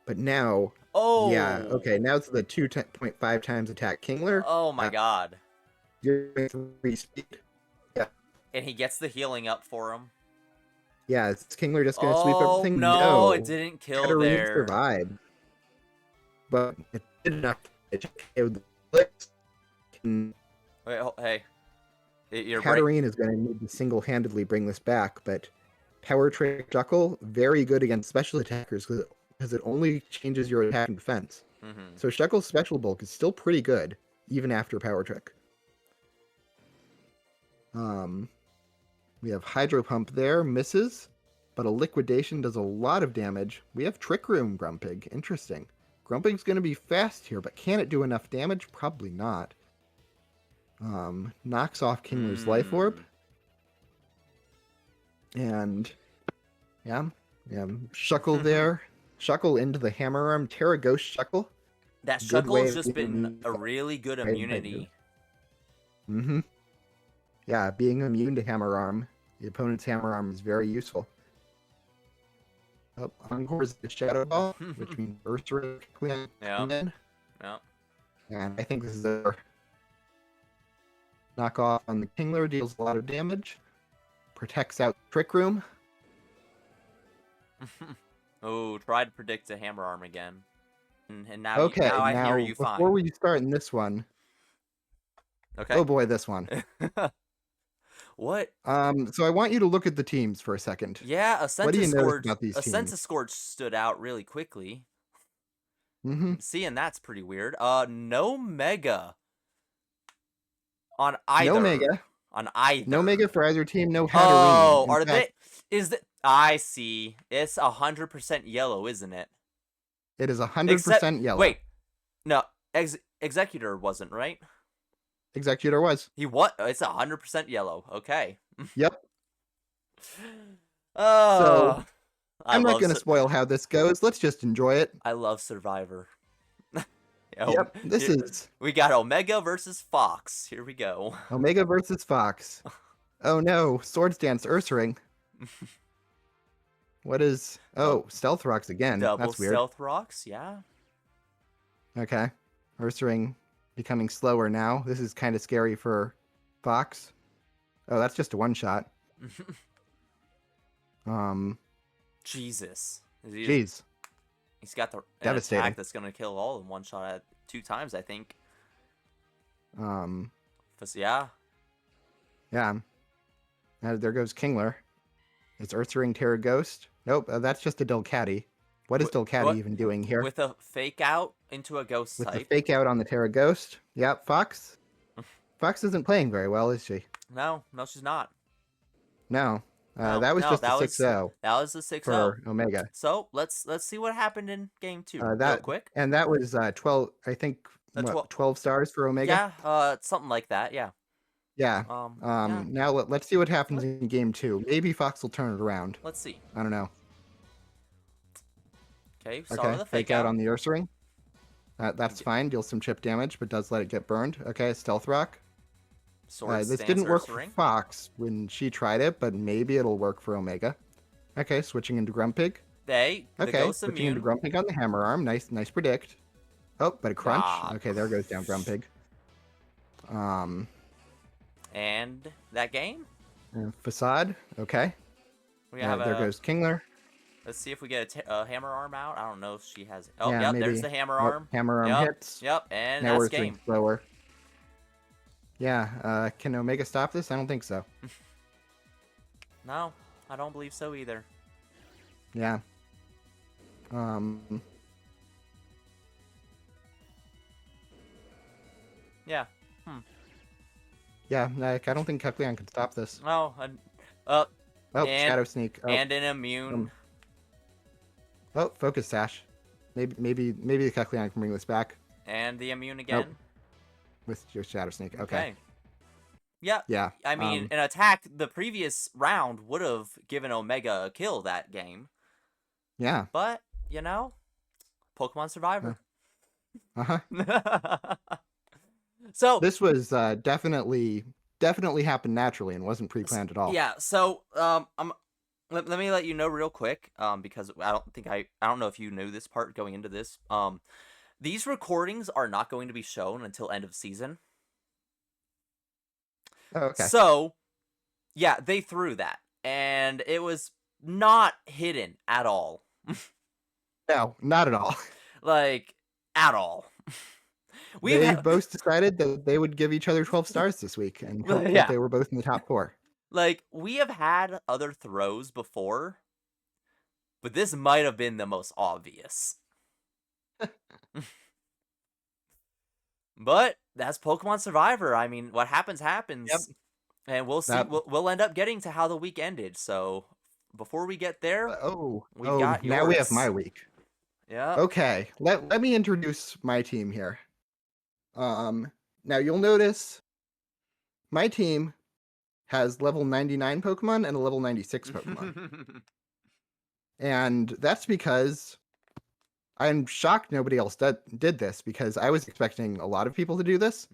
But now,
Oh.
yeah, okay, now it's the 2.5 times attack Kingler.
Oh my god.
0.3 speed. Yeah.
And he gets the healing up for him.
Yeah, is Kingler just gonna sweep everything?
No, it didn't kill
Katarina
there.
survived. But it did enough. Wait,
hey.
Katarina is going to need to single-handedly bring this back, but Power Trick Shuckle, very good against special attackers because it only changes your attack and defense. So Shuckle's special bulk is still pretty good, even after Power Trick. We have Hydro Pump there, misses, but a Liquidation does a lot of damage. We have Trick Room Grumpig, interesting. Grumpig's going to be fast here, but can it do enough damage? Probably not. Knocks off Kingler's Life Orb. And yeah, Shuckle there. Shuckle into the Hammer Arm. Terra Ghost Shuckle.
That
Good way
Shuckle's
of
just been
being
a really good immunity.
Mm-hmm. Yeah, being immune to Hammer Arm. The opponent's Hammer Arm is very useful. Oh, Encore's the Shadow Ball, which means Ursula can come in.
Yeah.
And I think this is a knockoff on the Kingler, deals a lot of damage. Protects out Trick Room.
Oh, try to predict a Hammer Arm again. And now,
Okay,
now I hear you
before
fine.
we start in this one.
Okay.
Oh boy, this one.
What?
So I want you to look at the teams for a second.
Yeah,
What do you notice about these teams?
Census Scourge stood out really quickly. Seeing that's pretty weird. No Mega. On either.
No Mega.
On either.
No Mega for either team, no Hatterene.
Oh, are they? Is that? I see. It's 100% yellow, isn't it?
It is 100% yellow.
Wait, no, Executor wasn't, right?
Executor was.
He what? It's 100% yellow. Okay.
Yep.
Oh.
So I'm not going to spoil how this goes. Let's just enjoy it.
I love Survivor.
Yep.
We got Omega versus Fox. Here we go.
Omega versus Fox. Oh no, Swords Dance Ursaring. What is? Oh, Stealth Rocks again.
Double
That's weird.
Stealth Rocks, yeah.
Okay. Ursaring becoming slower now. This is kind of scary for Fox. Oh, that's just a one-shot.
Jesus.
Jeez.
He's got the
devastating
attack that's gonna kill all in one shot at 2 times, I think. Yeah.
Yeah. There goes Kingler. It's Ursaring Terra Ghost. Nope, that's just a Delcatty. What is Delcatty even doing here?
With a fake out into a ghost
With
type.
the fake out on the Terra Ghost. Yep, Fox. Fox isn't playing very well, is she?
No, she's not.
No. That was just a 6-0.
That was a 6-0
for Omega.
So let's see what happened in game 2 real quick.
And that was 12. I think 12 stars for Omega.
Yeah, something like that. Yeah.
Yeah.
Yeah.
Now let's see what happens in game 2. Maybe Fox will turn it around.
Let's see.
I don't know.
Okay. Start with a
fake out on the Ursaring. That's fine. Deals some chip damage, but does let it get burned. Okay. Stealth Rock.
Sword
This
stance
didn't work for
Ursaring.
Fox when she tried it, but maybe it'll work for Omega. Okay, switching into Grumpig.
They, the
Okay,
ghost
switching into
immune.
Grumpig on the Hammer Arm. Nice predict. Oh, but a crunch.
Ah.
Okay, there goes down Grumpig. Um,
And that game?
and Facade. Okay.
We have
There
a.
goes Kingler.
Let's see if we get a hammer arm out. I don't know if she has. Oh,
Yeah,
yep, there's
maybe.
the hammer
Oh,
arm.
Hammer Arm
Yep,
hits.
yep, and
Now
that's
we're swing
game.
slower. Yeah, can Omega stop this? I don't think so.
No, I don't believe so either.
Yeah. Um,
Yeah.
yeah, like, I don't think Kecleon can stop this.
Oh, oh,
Oh,
and
Shadow Sneak. Oh,
and an immune.
oh, Focus Sash. Maybe the Kecleon can bring this back
And the immune again.
with your Shadow Sneak. Okay.
Okay. Yeah.
Yeah.
I mean, an attack the previous round would have given Omega a kill that game.
Yeah.
But, Pokemon Survivor.
Uh-huh.
So
This was definitely happened naturally and wasn't pre-planned at all.
yeah, so let me let you know real quick, because I don't know if you knew this part going into this. These recordings are not going to be shown until end of season.
Oh, okay.
So, yeah, they threw that, and it was not hidden at all.
No, not at all.
Like, at all.
They both decided that they would give each other 12 stars this week and hope
Yeah.
that they were both in the top 4.
Like, we have had other throws before, but this might have been the most obvious. But that's Pokemon Survivor. I mean, what happens happens.
Yep.
And we'll see. We'll end up getting to how the week ended. So before we get there, we've got yours.
Now we have my week.
Yeah.
Okay, let me introduce my team here. Now you'll notice my team has level 99 Pokemon and a level 96 Pokemon. And that's because I'm shocked nobody else did this, because I was expecting a lot of people to do this.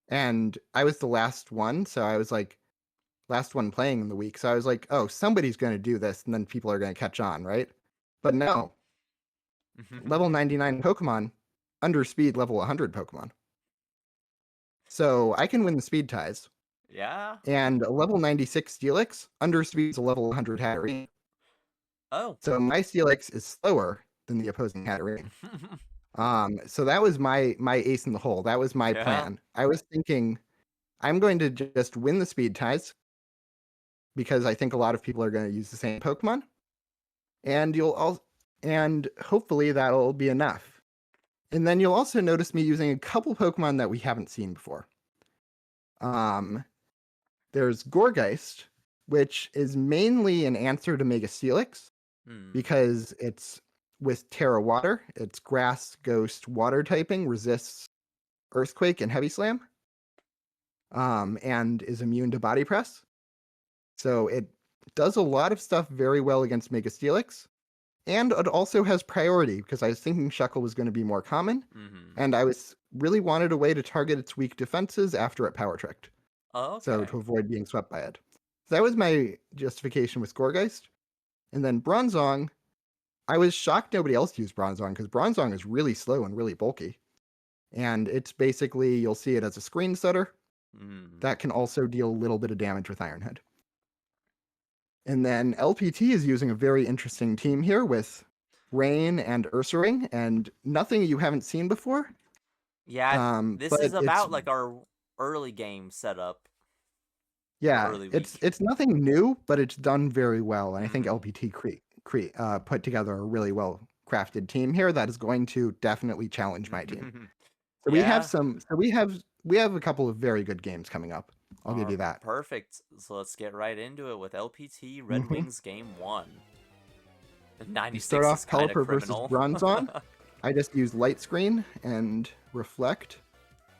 And I was the last one, so I was like, last one playing in the week. So I was like, oh, somebody's going to do this, and then people are going to catch on, right? But no. Level 99 Pokemon, underspeed level 100 Pokemon. So I can win the speed ties.
Yeah.
And a level 96 Steelix underspeeds a level 100 Hatterene.
Oh.
So my Steelix is slower than the opposing Hatterene. So that was my ace in the hole. That was my plan. I was thinking I'm going to just win the speed ties because I think a lot of people are going to use the same Pokemon. And hopefully that'll be enough. And then you'll also notice me using a couple Pokemon that we haven't seen before. There's Gourgeist, which is mainly an answer to Mega Steelix, because it's with Terra Water. It's Grass, Ghost, Water typing, resists Earthquake and Heavy Slam, and is immune to Body Press. So it does a lot of stuff very well against Mega Steelix. And it also has priority, because I was thinking Shuckle was going to be more common, and I really wanted a way to target its weak defenses after it Power Tricked.
Oh, okay.
So to avoid being swept by it. So that was my justification with Gourgeist. And then Bronzong, I was shocked nobody else used Bronzong, because Bronzong is really slow and really bulky. And it's basically, you'll see it as a screen setter that can also deal a little bit of damage with Iron Head. And then LPT is using a very interesting team here with Rain and Ursaring, and nothing you haven't seen before.
Yeah, this is about like our early game setup.
Yeah, it's nothing new, but it's done very well. And I think LPT put together a really well crafted team here that is going to definitely challenge my team. So we have a couple of very good games coming up. I'll give you that.
Perfect. So let's get right into it with LPT Redwings Game 1. 96
start off
is kind of
Pelipper versus
criminal.
Bronzong. I just use Light Screen and Reflect.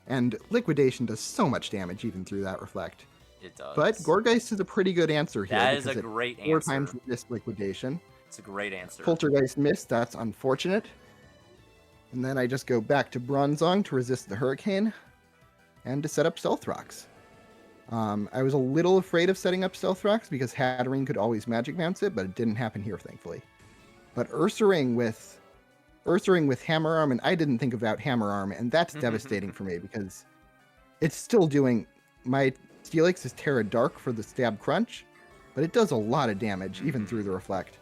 And Liquidation does so much damage even through that Reflect.
It does.
But Gourgeist is a pretty good answer here.
That is a great answer.
4 times this Liquidation.
It's a great answer.
Poltergeist missed. That's unfortunate. And then I just go back to Bronzong to resist the Hurricane and to set up Stealth Rocks. I was a little afraid of setting up Stealth Rocks because Hatterene could always magic bounce it, but it didn't happen here, thankfully. But Ursaring with Hammer Arm, and I didn't think about Hammer Arm, and that's devastating for me because it's still doing... My Steelix is Terra Dark for the Stab Crunch, but it does a lot of damage, even through the Reflect.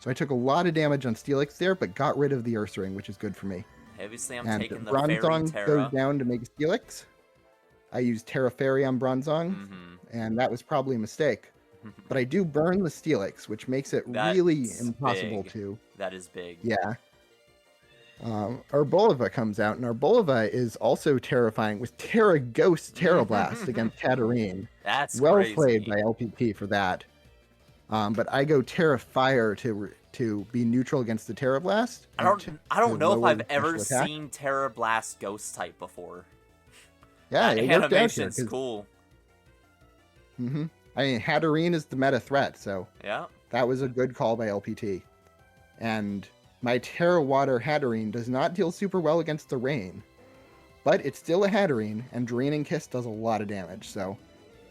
So I took a lot of damage on Steelix there, but got rid of the Ursaring, which is good for me.
Obviously, I'm
And
taking the Fairy
Bronzong
Terra.
goes down to make a Steelix. I used Terra Fairy on Bronzong, and that was probably a mistake. But I do burn the Steelix, which makes it really impossible
big.
to...
That is big.
Yeah. Arboliva comes out, and Arboliva is also terrifying with Terra Ghost Terra Blast against Hatterene.
That's
well
crazy.
played by LPP for that. But I go Terra Fire to be neutral against the Terra Blast.
I don't know if I've ever seen Terra Blast Ghost type before.
Yeah,
that animation's cool.
I mean, Hatterene is the meta threat, so
yeah,
that was a good call by LPT. And my Terra Water Hatterene does not deal super well against the rain, but it's still a Hatterene, and Draining Kiss does a lot of damage, so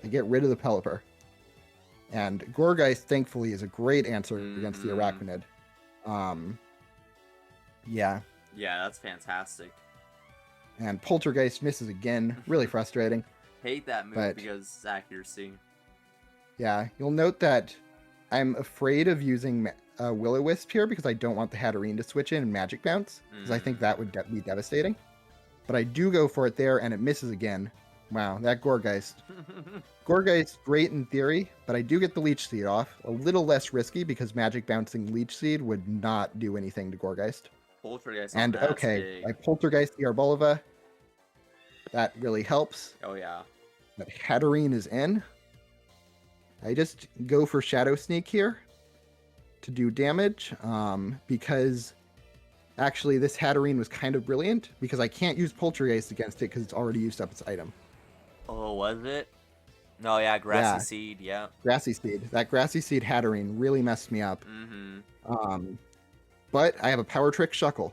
I get rid of the Pelipper. And Gourgeist, thankfully, is a great answer against the Arachnid. Yeah.
Yeah, that's fantastic.
And Poltergeist misses again. Really frustrating.
Hate that move because it's accuracy.
Yeah, you'll note that I'm afraid of using Will-O-Wisp here because I don't want the Hatterene to switch in and Magic Bounce, because I think that would be devastating. But I do go for it there, and it misses again. Wow, that Gourgeist. Gourgeist, great in theory, but I do get the Leech Seed off. A little less risky because Magic Bouncing Leech Seed would not do anything to Gourgeist.
Poltergeist.
And okay, I Poltergeist the Arboliva. That really helps.
Oh yeah.
But Hatterene is in. I just go for Shadow Sneak here to do damage, because actually this Hatterene was kind of brilliant because I can't use Poltergeist against it because it's already used up its item.
Oh, was it? No, yeah, Grassy Seed, yeah.
Grassy Seed. That Grassy Seed Hatterene really messed me up. But I have a Power Trick Shuckle.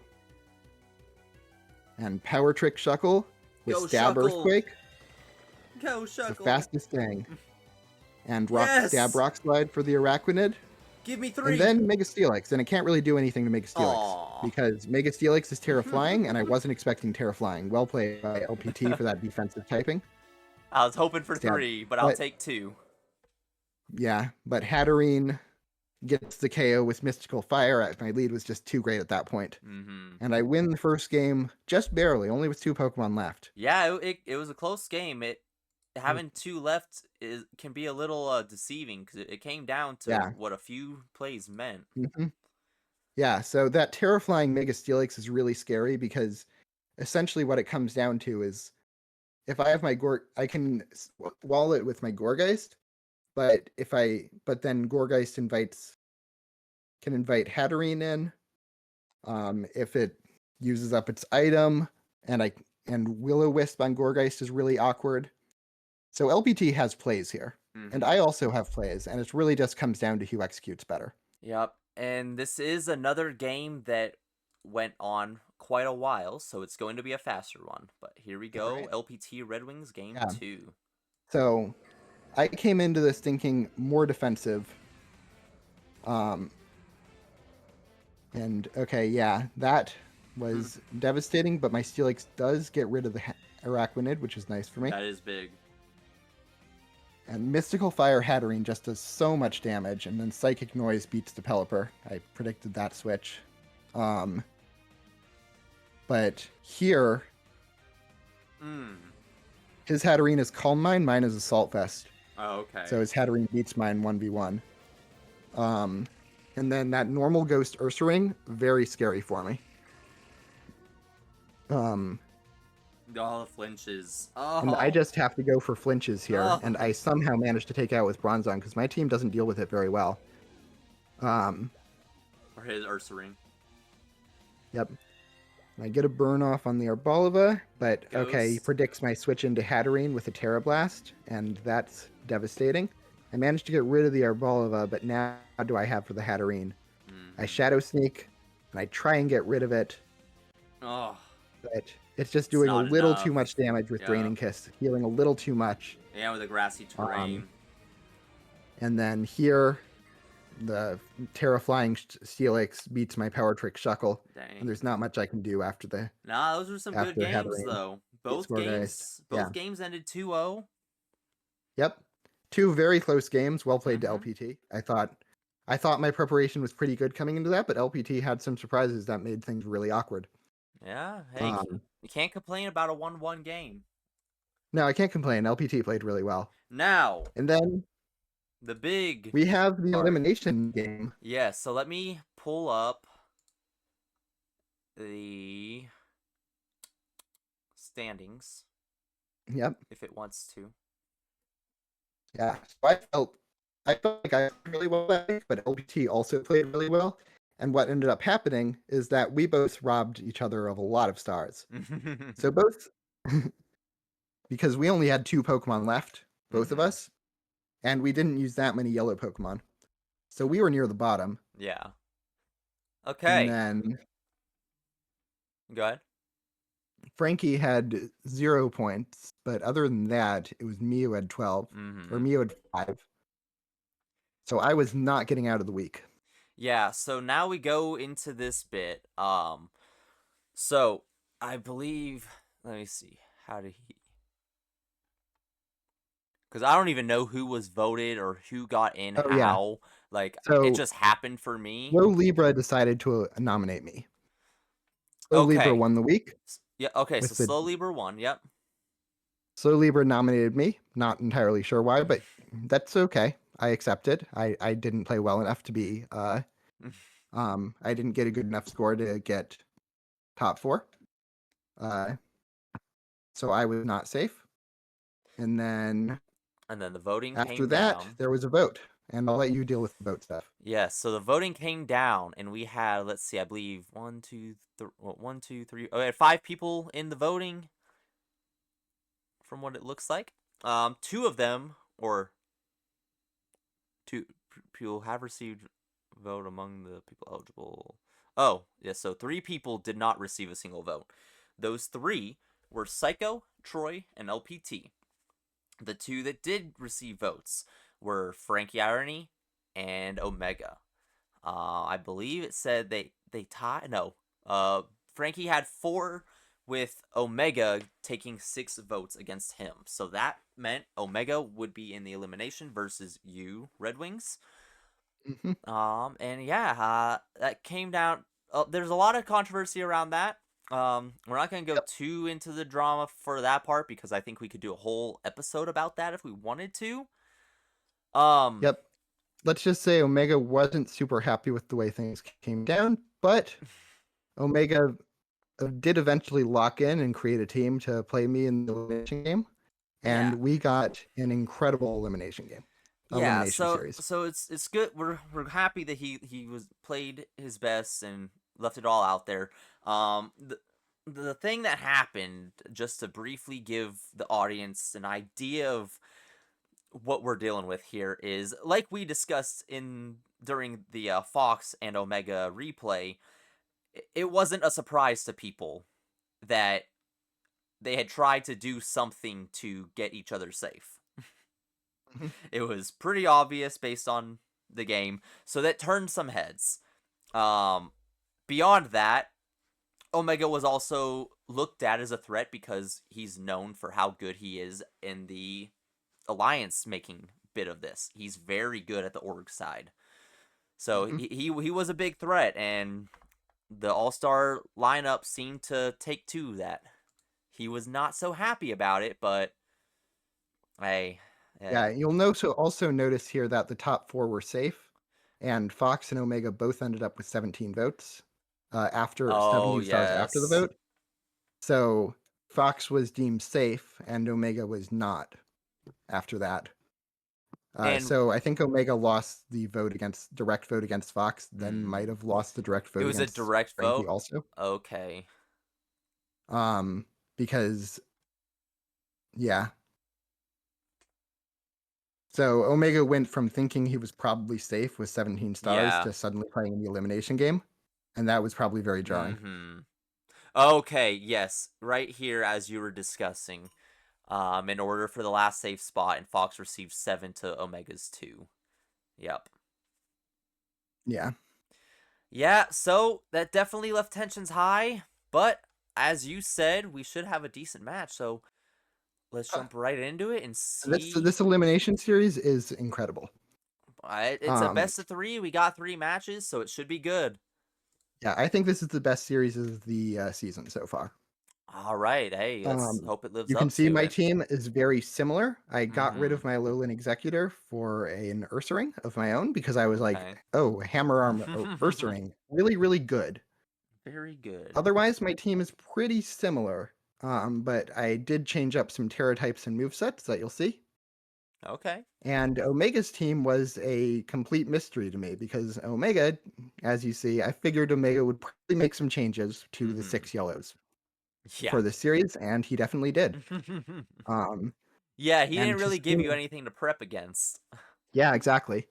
And Power Trick Shuckle with Stab Earthquake.
Go Shuckle.
It's the fastest thing. And Stab Rock Slide for the Arachnid.
Give me 3.
And then Mega Steelix. And it can't really do anything to Mega Steelix. Because Mega Steelix is Terra Flying, and I wasn't expecting Terra Flying. Well played by LPT for that defensive typing.
I was hoping for 3, but I'll take 2.
Yeah, but Hatterene gets the KO with Mystical Fire. My lead was just too great at that point. And I win the first game just barely, only with 2 Pokemon left.
Yeah, it was a close game. Having 2 left can be a little deceiving because it came down to what a few plays meant.
Yeah, so that Terra Flying Mega Steelix is really scary because essentially what it comes down to is if I have my I can wall it with my Gourgeist, but then Gourgeist can invite Hatterene in. If it uses up its item, and Will-O-Wisp on Gourgeist is really awkward. So LPT has plays here, and I also have plays, and it really just comes down to who executes better.
Yep, and this is another game that went on quite a while, so it's going to be a faster one. But here we go, right. LPT Redwings game 2.
So I came into this thinking more defensive. And okay, yeah, that was devastating, but my Steelix does get rid of the Arachnid, which is nice for me.
That is big.
And Mystical Fire Hatterene just does so much damage, and then Psychic Noise beats the Pelipper. I predicted that switch. But here, his Hatterene is Calm Mind, mine is Assault Vest.
Oh, okay.
So his Hatterene beats mine 1v1. And then that normal Ghost Ursaring, very scary for me.
All the flinches. Oh.
And I just have to go for flinches here, and I somehow managed to take out with Bronzong because my team doesn't deal with it very well.
Or his Ursaring.
Yep. I get a burn off on the Arboliva, but okay, he predicts my switch into Hatterene with a Terra Blast, and that's devastating. I managed to get rid of the Arboliva, but now what do I have for the Hatterene? I Shadow Sneak, and I try and get rid of it.
Oh.
But it's just doing a little too much damage with Draining Kiss, healing a little too much.
Yeah, with the grassy
Um,
terrain.
and then here, the Terra Flying Steelix beats my Power Trick Shuckle, and
Dang.
there's not much I can do after the
Nah, those were some good
after
games
having
though.
get
Both
Scoregeist.
games,
Yeah.
both games ended 2-0.
Yep. Two very close games. Well played to
Mm-hmm.
LPT. I thought my preparation was pretty good coming into that, but LPT had some surprises that made things really awkward.
Yeah. Hey,
Um,
you can't complain about a 1-1 game.
no, I can't complain. LPT played really well.
Now,
And then
the big
we have the
part.
elimination game.
Yeah. So let me pull up the standings
Yep.
if it wants to.
Yeah. So I felt like I played really well that week, but LPT also played really well. And what ended up happening is that we both robbed each other of a lot of stars. So both because we only had two Pokemon left, both of
Mm-hmm.
us, and we didn't use that many yellow Pokemon. So we were near the bottom.
Yeah.
And
Okay.
then
Go ahead.
Frankie had 0 points, but other than that, it was me who had 12, or
Mm-hmm.
me who had 5. So I was not getting out of the week.
Yeah. So now we go into this bit. So I believe. Let me see. How did he? Because I don't even know who was voted or who got in
Oh, yeah.
how. Like it
So
just happened for me.
Slow Libra decided to nominate me. Slow Libra
Okay.
won the week
Yeah. Okay. So
with the
Slow Lieber won. Yep.
Slow Libra nominated me. Not entirely sure why, but that's okay. I accept it. I didn't play well enough to be I didn't get a good enough score to get top 4. Uh so I was not safe. And then
And then the voting
after
came
that,
down.
there was a vote, and I'll let you deal with the vote stuff.
Yes, so the voting came down, and we had, let's see, I believe one, two, one, two, three. Oh, we had 5 people in the voting, from what it looks like. Two of them, or two people have received vote among the people eligible. Oh, yes, so 3 people did not receive a single vote. Those 3 were Psycho, Troy, and LPT. The 2 that did receive votes were Frankie Irony and Omega. I believe it said they tied. No, Frankie had 4, with Omega taking 6 votes against him. So that meant Omega would be in the elimination versus you, Redwings.
Hmm.
And yeah, that came down. There's a lot of controversy around that. We're not gonna go
Yep.
too into the drama for that part because I think we could do a whole episode about that if we wanted to. Um,
Yep. Let's just say Omega wasn't super happy with the way things came down, but Omega did eventually lock in and create a team to play me in the elimination game,
yeah.
and we got an incredible
Yeah,
elimination
so
series.
so it's good. We're happy that he was played his best and left it all out there. The thing that happened, just to briefly give the audience an idea of what we're dealing with here, is like we discussed in during the Fox and Omega replay. It wasn't a surprise to people that they had tried to do something to get each other safe.
Mhm.
It was pretty obvious based on the game, so that turned some heads. Um, Beyond that, Omega was also looked at as a threat because he's known for how good he is in the alliance making bit of this. He's very good at the org side, so
Mhm.
he was a big threat, and the All Star lineup seemed to take to that. He was not so happy about it, but hey,
Yeah,
hey.
you'll also notice here that the top 4 were safe, and Fox and Omega both ended up with 17 votes after
Oh
17 stars after the
yes.
vote. So Fox was deemed safe, and Omega was not after that.
And
So I think Omega lost the direct vote against Fox, then might
mm,
have lost the direct
it
vote
was a
against
direct
Frankie
vote.
also.
Okay.
Um, because yeah, so Omega went from thinking he was probably safe with 17 stars
Yeah.
to suddenly playing in the elimination game, and that was probably very jarring.
Mm-hmm. Okay, yes. Right here as you were discussing. in order for the last safe spot, and Fox received 7 to Omega's 2. Yep.
Yeah.
Yeah, so that definitely left tensions high, but as you said, we should have a decent match. So let's
Uh,
jump right into it and
This
see.
this elimination series is incredible.
It's a
Um,
best of 3. We got 3 matches, so it should be good.
yeah, I think this is the best series of the season so far.
All right, hey, let's
Um,
hope it lives
you can
up
see
to
my
it.
team is very similar. I got rid
Mm-hmm.
of my Lowland Executor for an Ursaring of my own because I was like,
Okay.
oh, Hammer Arm Ursaring, really, really good.
Very good.
Otherwise, my team is pretty similar. But I did change up some Terra types and movesets that you'll see.
Okay.
And Omega's team was a complete mystery to me because Omega, as you see, I figured Omega would probably make some changes to the
Mm-hmm.
6 yellows
Yeah.
for the series, and he definitely did. Um,
Yeah, he didn't
and
really
his
give you
team,
anything to prep against.
yeah, exactly.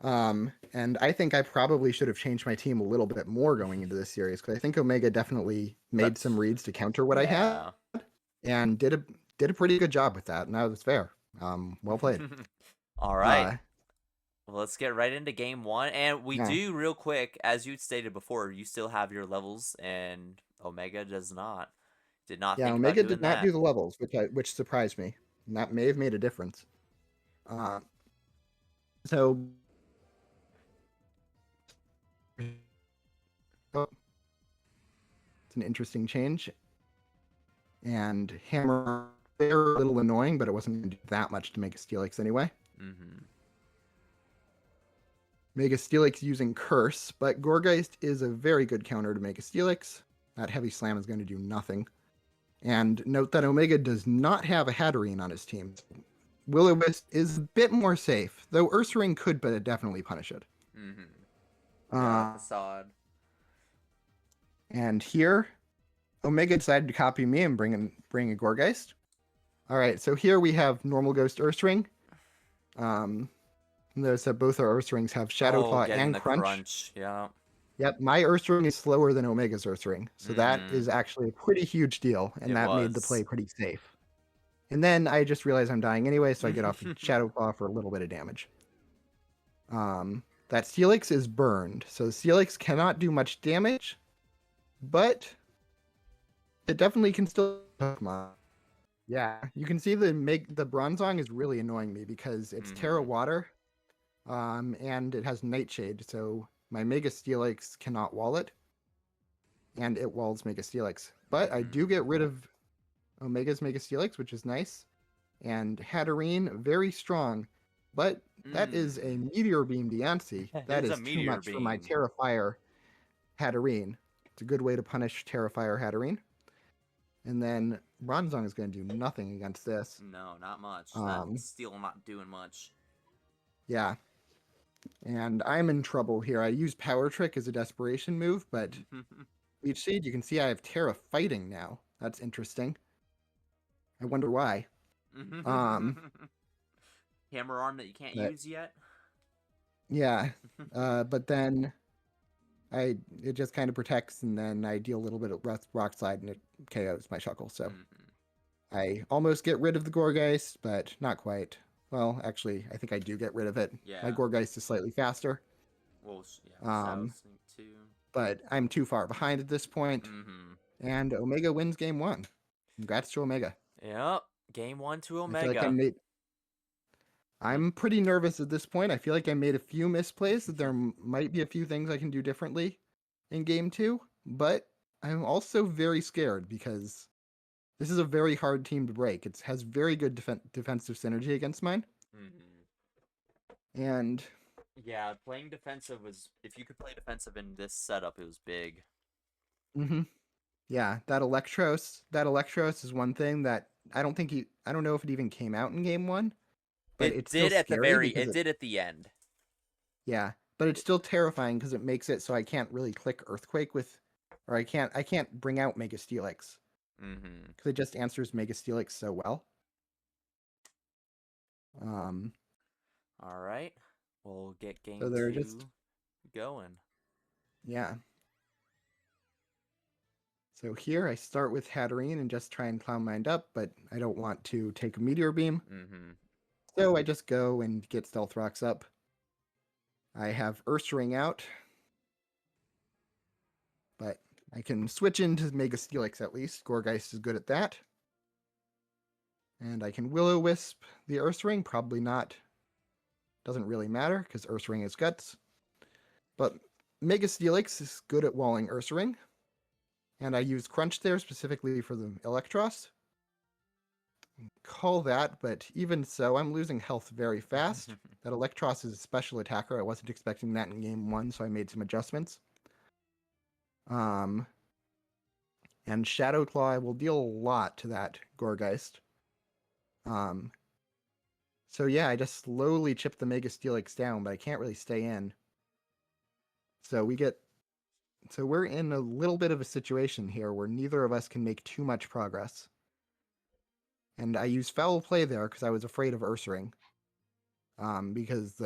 And I think I probably should have changed my team a little bit more going into this series because I think Omega definitely made
Prepped.
some reads to counter what I had
Yeah.
and did a pretty good job with that, and that was fair. Well played.
All right.
Uh,
Well, let's get right into game 1. And we
yeah,
do, real quick, as you stated before, you still have your levels, and Omega does not. Did not
yeah.
think about
Omega did
doing
not do
that.
the levels, which surprised me, and that may have made a difference. Uh, so oh, it's an interesting change, and Hammer they're a little annoying, but it wasn't going to do that much to make a Steelix anyway.
Mm-hmm.
Mega Steelix using Curse, but Gorgeist is a very good counter to Mega Steelix. That Heavy Slam is going to do nothing. And note that Omega does not have a Hatterene on his team. Will-O-Wisp is a bit more safe, though Ursaring could but definitely punish it.
Mm-hmm. Yeah,
Uh,
facade.
and here, Omega decided to copy me and bring a Gorgeist. All right, so here we have normal Ghost Ursaring. Notice that both our Ursa Rings have Shadow
Oh,
Claw
getting
and
the
Crunch.
crunch. Yeah.
Yep, my Ursa Ring is slower than Omega's Ursa Ring, so that
Mm-hmm.
is actually a pretty huge deal, and
It
that made the play
was.
pretty safe. And then I just realized I'm dying anyway, so I get off a Shadow Claw for a little bit of damage. That Steelix is burned, so Steelix cannot do much damage, but it definitely can still Pokemon. Yeah, you can see the Bronzong is really annoying me because it's Terra
Mm-hmm.
Water, and it has Nightshade, so my Mega Steelix cannot wall it, and it walls Mega Steelix. But I do
Mm-hmm.
get rid of Omega's Mega Steelix, which is nice, and Hatterene, very strong, but that is a
Mm.
Meteor Beam Diancie.
It
That
is a
is too
meteor
much for my
beam.
Terra Fire Hatterene. It's a good way to punish Terra Fire Hatterene. And then Bronzong is going to do nothing against this.
No, not much. That
Um,
steel not doing much.
yeah, and I'm in trouble here. I use Power Trick as a desperation move, but Leech Seed, you can see I have Terra fighting now. That's interesting. I wonder why. Um,
Hammer arm that you can't
but
use yet.
yeah, but then it just kind of protects, and then I deal a little bit of Rock Slide, and it KOs my Shuckle. So
Mm-hmm.
I almost get rid of the Gorgeist, but not quite. Well, actually, I think I do get rid of it. My
Yeah.
Gorgeist is slightly faster,
Well, yeah. Shadow
um,
Sneak too.
but I'm too far behind at this point,
Mm-hmm.
and Omega wins game one. Congrats to Omega.
Yep. Game 1 to
I feel like
Omega.
I'm pretty nervous at this point. I feel like I made a few misplays that there might be a few things I can do differently in game two, but I'm also very scared because this is a very hard team to break. It has very good defensive synergy against mine,
Mm-hmm.
and
Yeah, playing defensive was. If you could play defensive in this setup, it was big.
mhm, yeah, that Electros is one thing that I don't know if it even came out in game one, but
It
it's still
did at the
scary
very.
because
It did at the end.
yeah, but it's still terrifying because it makes it so I can't really click Earthquake with, or I can't bring out Mega Steelix
Mm-hmm.
because it just answers Mega Steelix so well. Um,
All right. We'll get
so
game
they're just
2 going.
yeah. So here I start with Hatterene and just try and Clown Mind up, but I don't want to take a Meteor Beam.
Mm-hmm.
So I just go and get Stealth Rocks up. I have Ursaring out, but I can switch into Mega Steelix at least. Gourgeist is good at that. And I can Will-O-Wisp the Ursaring, probably not. Doesn't really matter, because Ursaring is Guts. But Mega Steelix is good at walling Ursaring. And I use Crunch there specifically for the Electros. Call that, but even so, I'm losing health very fast. That Electros is a special attacker. I wasn't expecting that in game 1, so I made some adjustments. And Shadow Claw will deal a lot to that Gourgeist. So yeah, I just slowly chip the Mega Steelix down, but I can't really stay in. So we're in a little bit of a situation here where neither of us can make too much progress. And I used Foul Play there because I was afraid of Ursaring. Because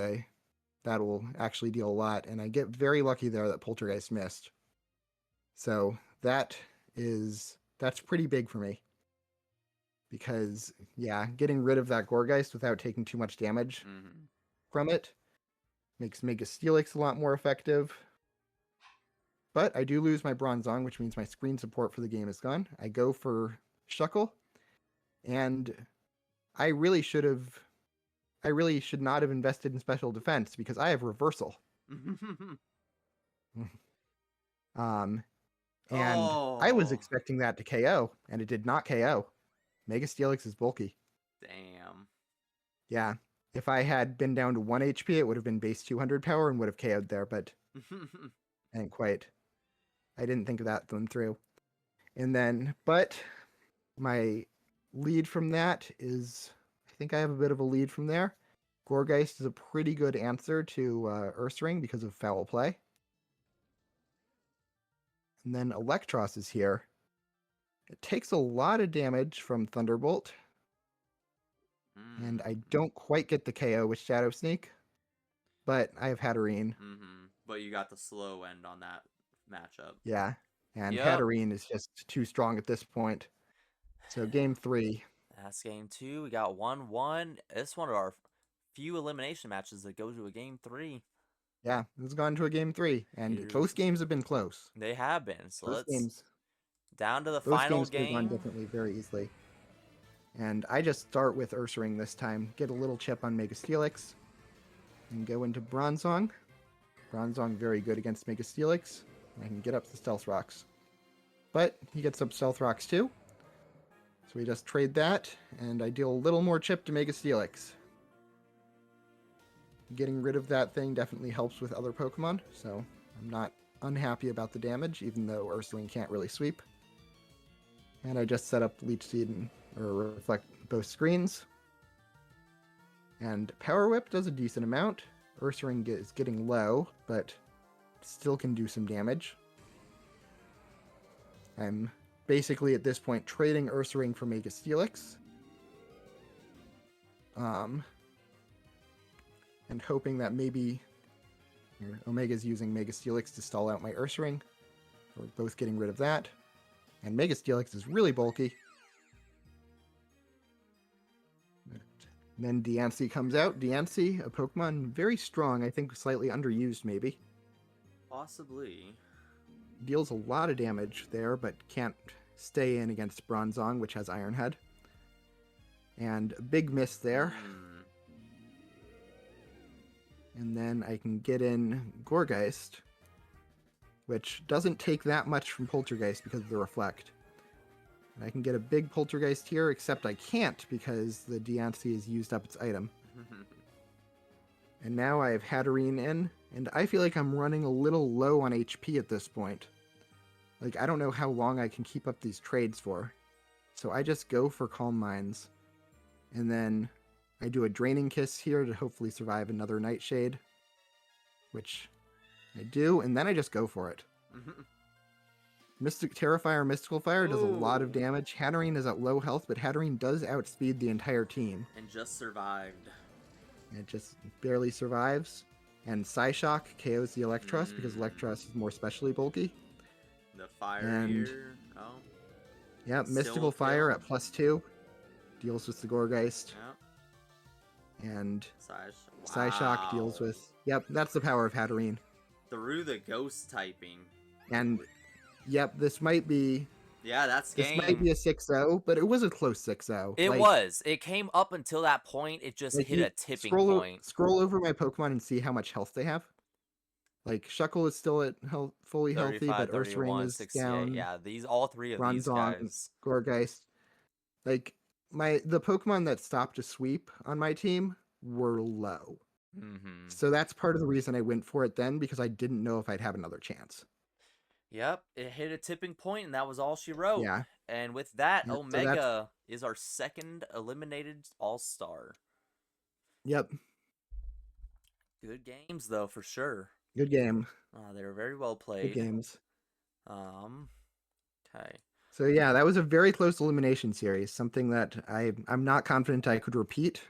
that will actually deal a lot, and I get very lucky there that Poltergeist missed. So that's pretty big for me. Because, yeah, getting rid of that Gourgeist without taking too much damage from it makes Mega Steelix a lot more effective. But I do lose my Bronzong, which means my screen support for the game is gone. I go for Shuckle, and I really should not have invested in special defense because I have reversal. And I was expecting that to KO, and it did not KO. Mega Steelix is bulky.
Damn.
Yeah. If I had been down to 1 HP, it would have been base 200 power and would have KO'd there, but I didn't quite. I didn't think of that one through. But my lead from that is, I think I have a bit of a lead from there. Gourgeist is a pretty good answer to Ursaring because of Foul Play. And then Electros is here. It takes a lot of damage from Thunderbolt. And I don't quite get the KO with Shadow Sneak. But I have Hatterene.
But you got the slow end on that matchup.
Yeah. And Hatterene is just too strong at this point. So game 3.
That's game 2. We got 1-1. It's one of our few elimination matches that go to a game 3.
Yeah, it's gone to a game 3. And both games have been close.
They have been. So
both games,
down to the
both
final
games could have gone differently very easily. And I just start with Ursaring this time. Get a little chip on Mega Steelix. And go into Bronzong. Bronzong very good against Mega Steelix. I can get up the Stealth Rocks. But he gets up Stealth Rocks too. So we just trade that, and I deal a little more chip to Mega Steelix. Getting rid of that thing definitely helps with other Pokemon, so I'm not unhappy about the damage, even though Ursaring can't really sweep. And I just set up Leech Seed or Reflect both screens. And Power Whip does a decent amount. Ursaring is getting low, but still can do some damage. I'm basically at this point trading Ursaring for Mega Steelix. And hoping that maybe Omega's using Mega Steelix to stall out my Ursaring. We're both getting rid of that. And Mega Steelix is really bulky. And then Diancie comes out. Diancie, a Pokemon very strong, I think slightly underused maybe.
Possibly.
Deals a lot of damage there, but can't stay in against Bronzong, which has Iron Head. And a big miss there. And then I can get in Gourgeist, which doesn't take that much from Poltergeist because of the Reflect. And I can get a big Poltergeist here, except I can't because the Diancie has used up its item. And now I have Hatterene in, and I feel like I'm running a little low on HP at this point. Like, I don't know how long I can keep up these trades for. So I just go for Calm Minds. And then I do a Draining Kiss here to hopefully survive another Nightshade. Which I do, and then I just go for it. Terrifier Mystical Fire does a lot of damage. Hatterene is at low health, but Hatterene does outspeed the entire team.
And just survived.
It just barely survives. And Psyshock KOs the Electros because Electros is more specially bulky.
The fire
And
here. Oh,
yeah,
still
Mystical
won't
Fire
kill.
at +2 deals with the Goregeist.
Yeah.
And Psyshock deals
Wow.
with, yep, that's the power of Hatterene.
Through the ghost typing.
And yep, this might be
Yeah, that's
a
game.
6-0, but it was a close 6-0.
It was. It came up until that point. It just
Like
hit
you
a tipping
scroll
point.
scroll over my Pokemon and see how much health they have. Like Shuckle is still at fully healthy,
35,
but Ursaring
31,
is
68.
down.
Yeah, all three of these
Bronzong,
guys.
Goregeist. Like the Pokemon that stopped a sweep on my team were low.
Mm-hmm.
So that's part of the reason I went for it then, because I didn't know if I'd have another chance.
Yep, it hit a tipping point, and that was all she wrote.
Yeah.
And with that,
Yep. So that's
Omega is our second eliminated All-Star.
yep.
Good games, though, for sure.
Good game.
They were very well
Good
played.
games.
Okay.
So yeah, that was a very close elimination series. Something that I'm not confident I could repeat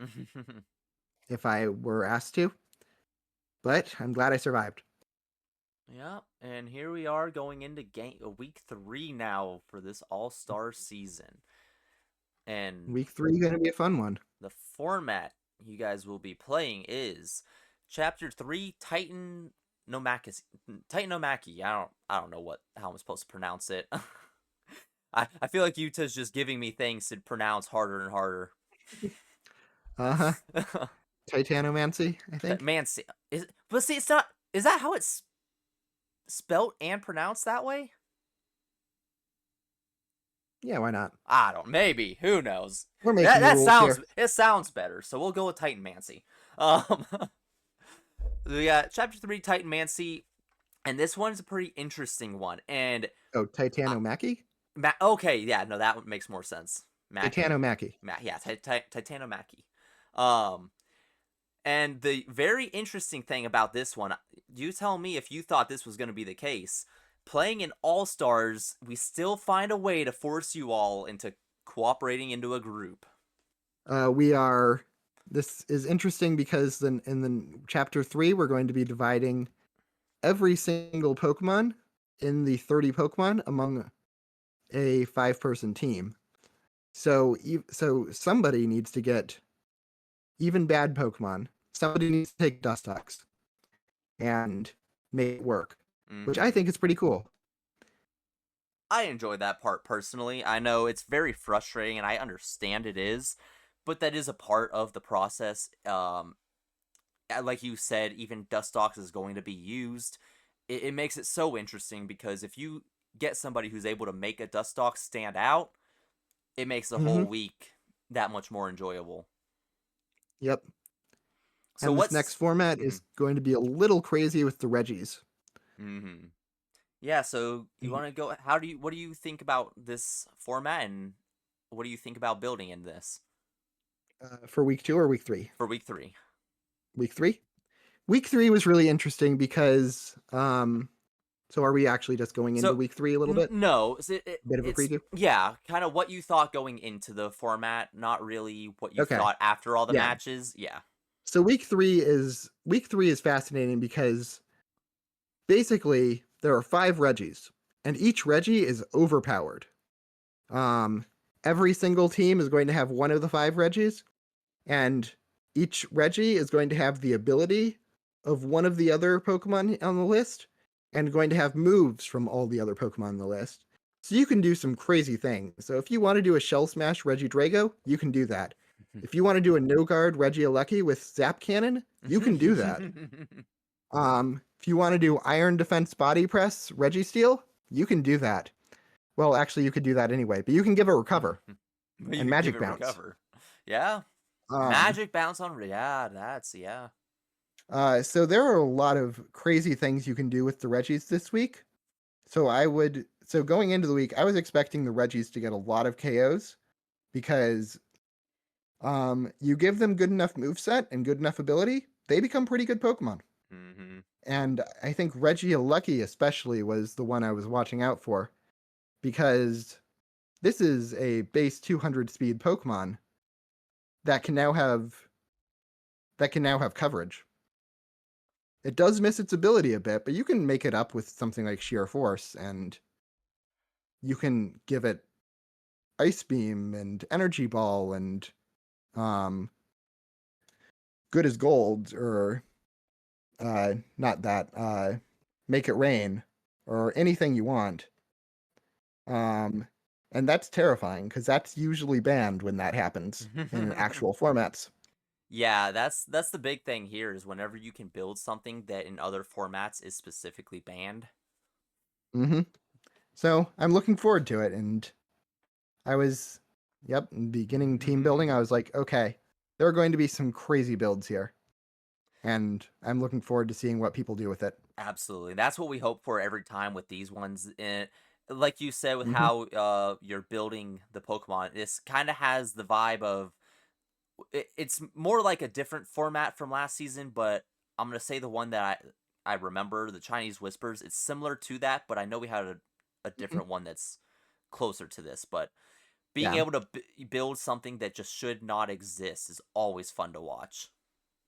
if I were asked to. But I'm glad I survived.
Yeah, and here we are going into week 3 now for this All-Star season. And
Week 3 going to be a fun one.
the format you guys will be playing is Chapter 3 Titanomachy. Titanomachy. I don't know how I'm supposed to pronounce it. I feel like Utah's just giving me things to pronounce harder and harder.
Uh-huh. Titanomancy, I think.
Mancy. But see, it's not. Is that how it's spelt and pronounced that way?
Yeah, why not?
I don't. Maybe. Who knows?
We're making the rules here.
It sounds better. So we'll go with Titanmancy. We got Chapter 3 Titanmancy, and this one is a pretty interesting one. And
Oh, Titanomachy?
okay, yeah, no, that one makes more sense.
Titanomachy.
Yeah, Titanomachy. And the very interesting thing about this one, you tell me if you thought this was going to be the case. Playing in All-Stars, we still find a way to force you all into cooperating into a group.
This is interesting because then in the Chapter 3, we're going to be dividing every single Pokemon in the 30 Pokemon among a 5-person team. So somebody needs to get even bad Pokemon. Somebody needs to take Dustox and make it work, which I think is pretty cool.
I enjoy that part personally. I know it's very frustrating, and I understand it is, but that is a part of the process. Like you said, even Dustox is going to be used. It makes it so interesting because if you get somebody who's able to make a Dustox stand out, it makes the whole week that much more enjoyable.
Yep.
So
and this next format is going to be a little crazy with the Reggies.
Yeah, so you want to go, what do you think about this format, and what do you think about building in this?
For week 2 or week 3?
For week 3.
Week 3? Week 3 was really interesting because, so are we actually just going into week 3 a little bit?
No.
Bit of a preview?
Yeah, kind of what you thought going into the format, not really what you thought after all the matches. Yeah.
So week 3 is fascinating because basically there are 5 Reggies, and each Reggie is overpowered. Every single team is going to have one of the 5 Reggies, and each Reggie is going to have the ability of one of the other Pokemon on the list, and going to have moves from all the other Pokemon on the list. So you can do some crazy things. So if you want to do a Shell Smash Regidrago, you can do that. If you want to do a No Guard Regieleki with Zap Cannon, you can do that. If you want to do Iron Defense Body Press Registeel, you can do that. Well, actually, you could do that anyway, but you can give it Recover and Magic Bounce. Recover.
Yeah. Magic Bounce on,
so there are a lot of crazy things you can do with the Reggies this week. So going into the week, I was expecting the Reggies to get a lot of KOs because you give them good enough moveset and good enough ability, they become pretty good Pokemon. And I think Regieleki especially was the one I was watching out for, because this is a base 200 speed Pokemon that can now have coverage. It does miss its ability a bit, but you can make it up with something like Sheer Force, and you can give it Ice Beam and Energy Ball and um, Good as Gold, or not that, Make It Rain, or anything you want. Um, and that's terrifying because that's usually banned when that happens in actual formats.
Yeah, that's the big thing here is whenever you can build something that in other formats is specifically banned.
hmm So I'm looking forward to it, and I was, yep, beginning team building. I was like, okay, there are going to be some crazy builds here, and I'm looking forward to seeing what people do with it.
Absolutely. That's what we hope for every time with these ones. And like you said, with
hmm
how you're building the Pokemon, this kind of has the vibe of it's more like a different format from last season, but I'm gonna say the one that I remember, the Chinese Whispers. It's similar to that, but I know we had a
hmm
different one that's closer to this. But being
Yeah,
able to build something that just should not exist is always fun to watch.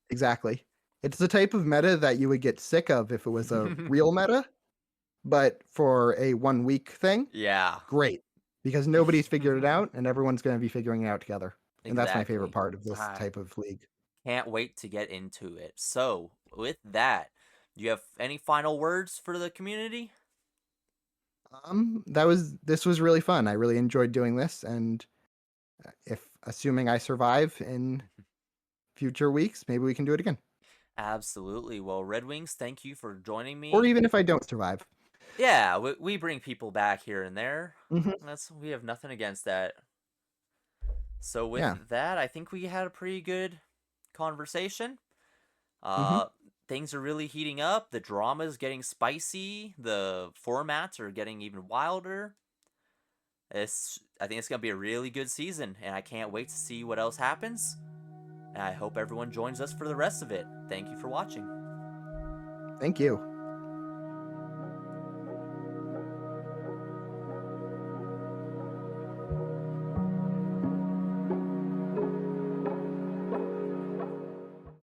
exactly. It's the type of meta that you would get sick of if it was a real meta, but for a 1 week thing,
Yeah.
great, because nobody's figured it out, and everyone's going to be figuring it out together. And that's my favorite
Exactly.
part of this
I
type of league.
can't wait to get into it. So, with that, do you have any final words for the community?
This was really fun. I really enjoyed doing this, and if assuming I survive in future weeks, maybe we can do it again.
Absolutely. Well, Redwings, thank you for joining
Or
me.
even if I don't survive.
Yeah, we bring people back here and there.
hmm
We have nothing against that. So with
Yeah.
that, I think we had a pretty good conversation.
hmm
Uh things are really heating up. The drama is getting spicy. The formats are getting even wilder. I think it's going to be a really good season and I can't wait to see what else happens. And I hope everyone joins us for the rest of it. Thank you for watching.
Thank you.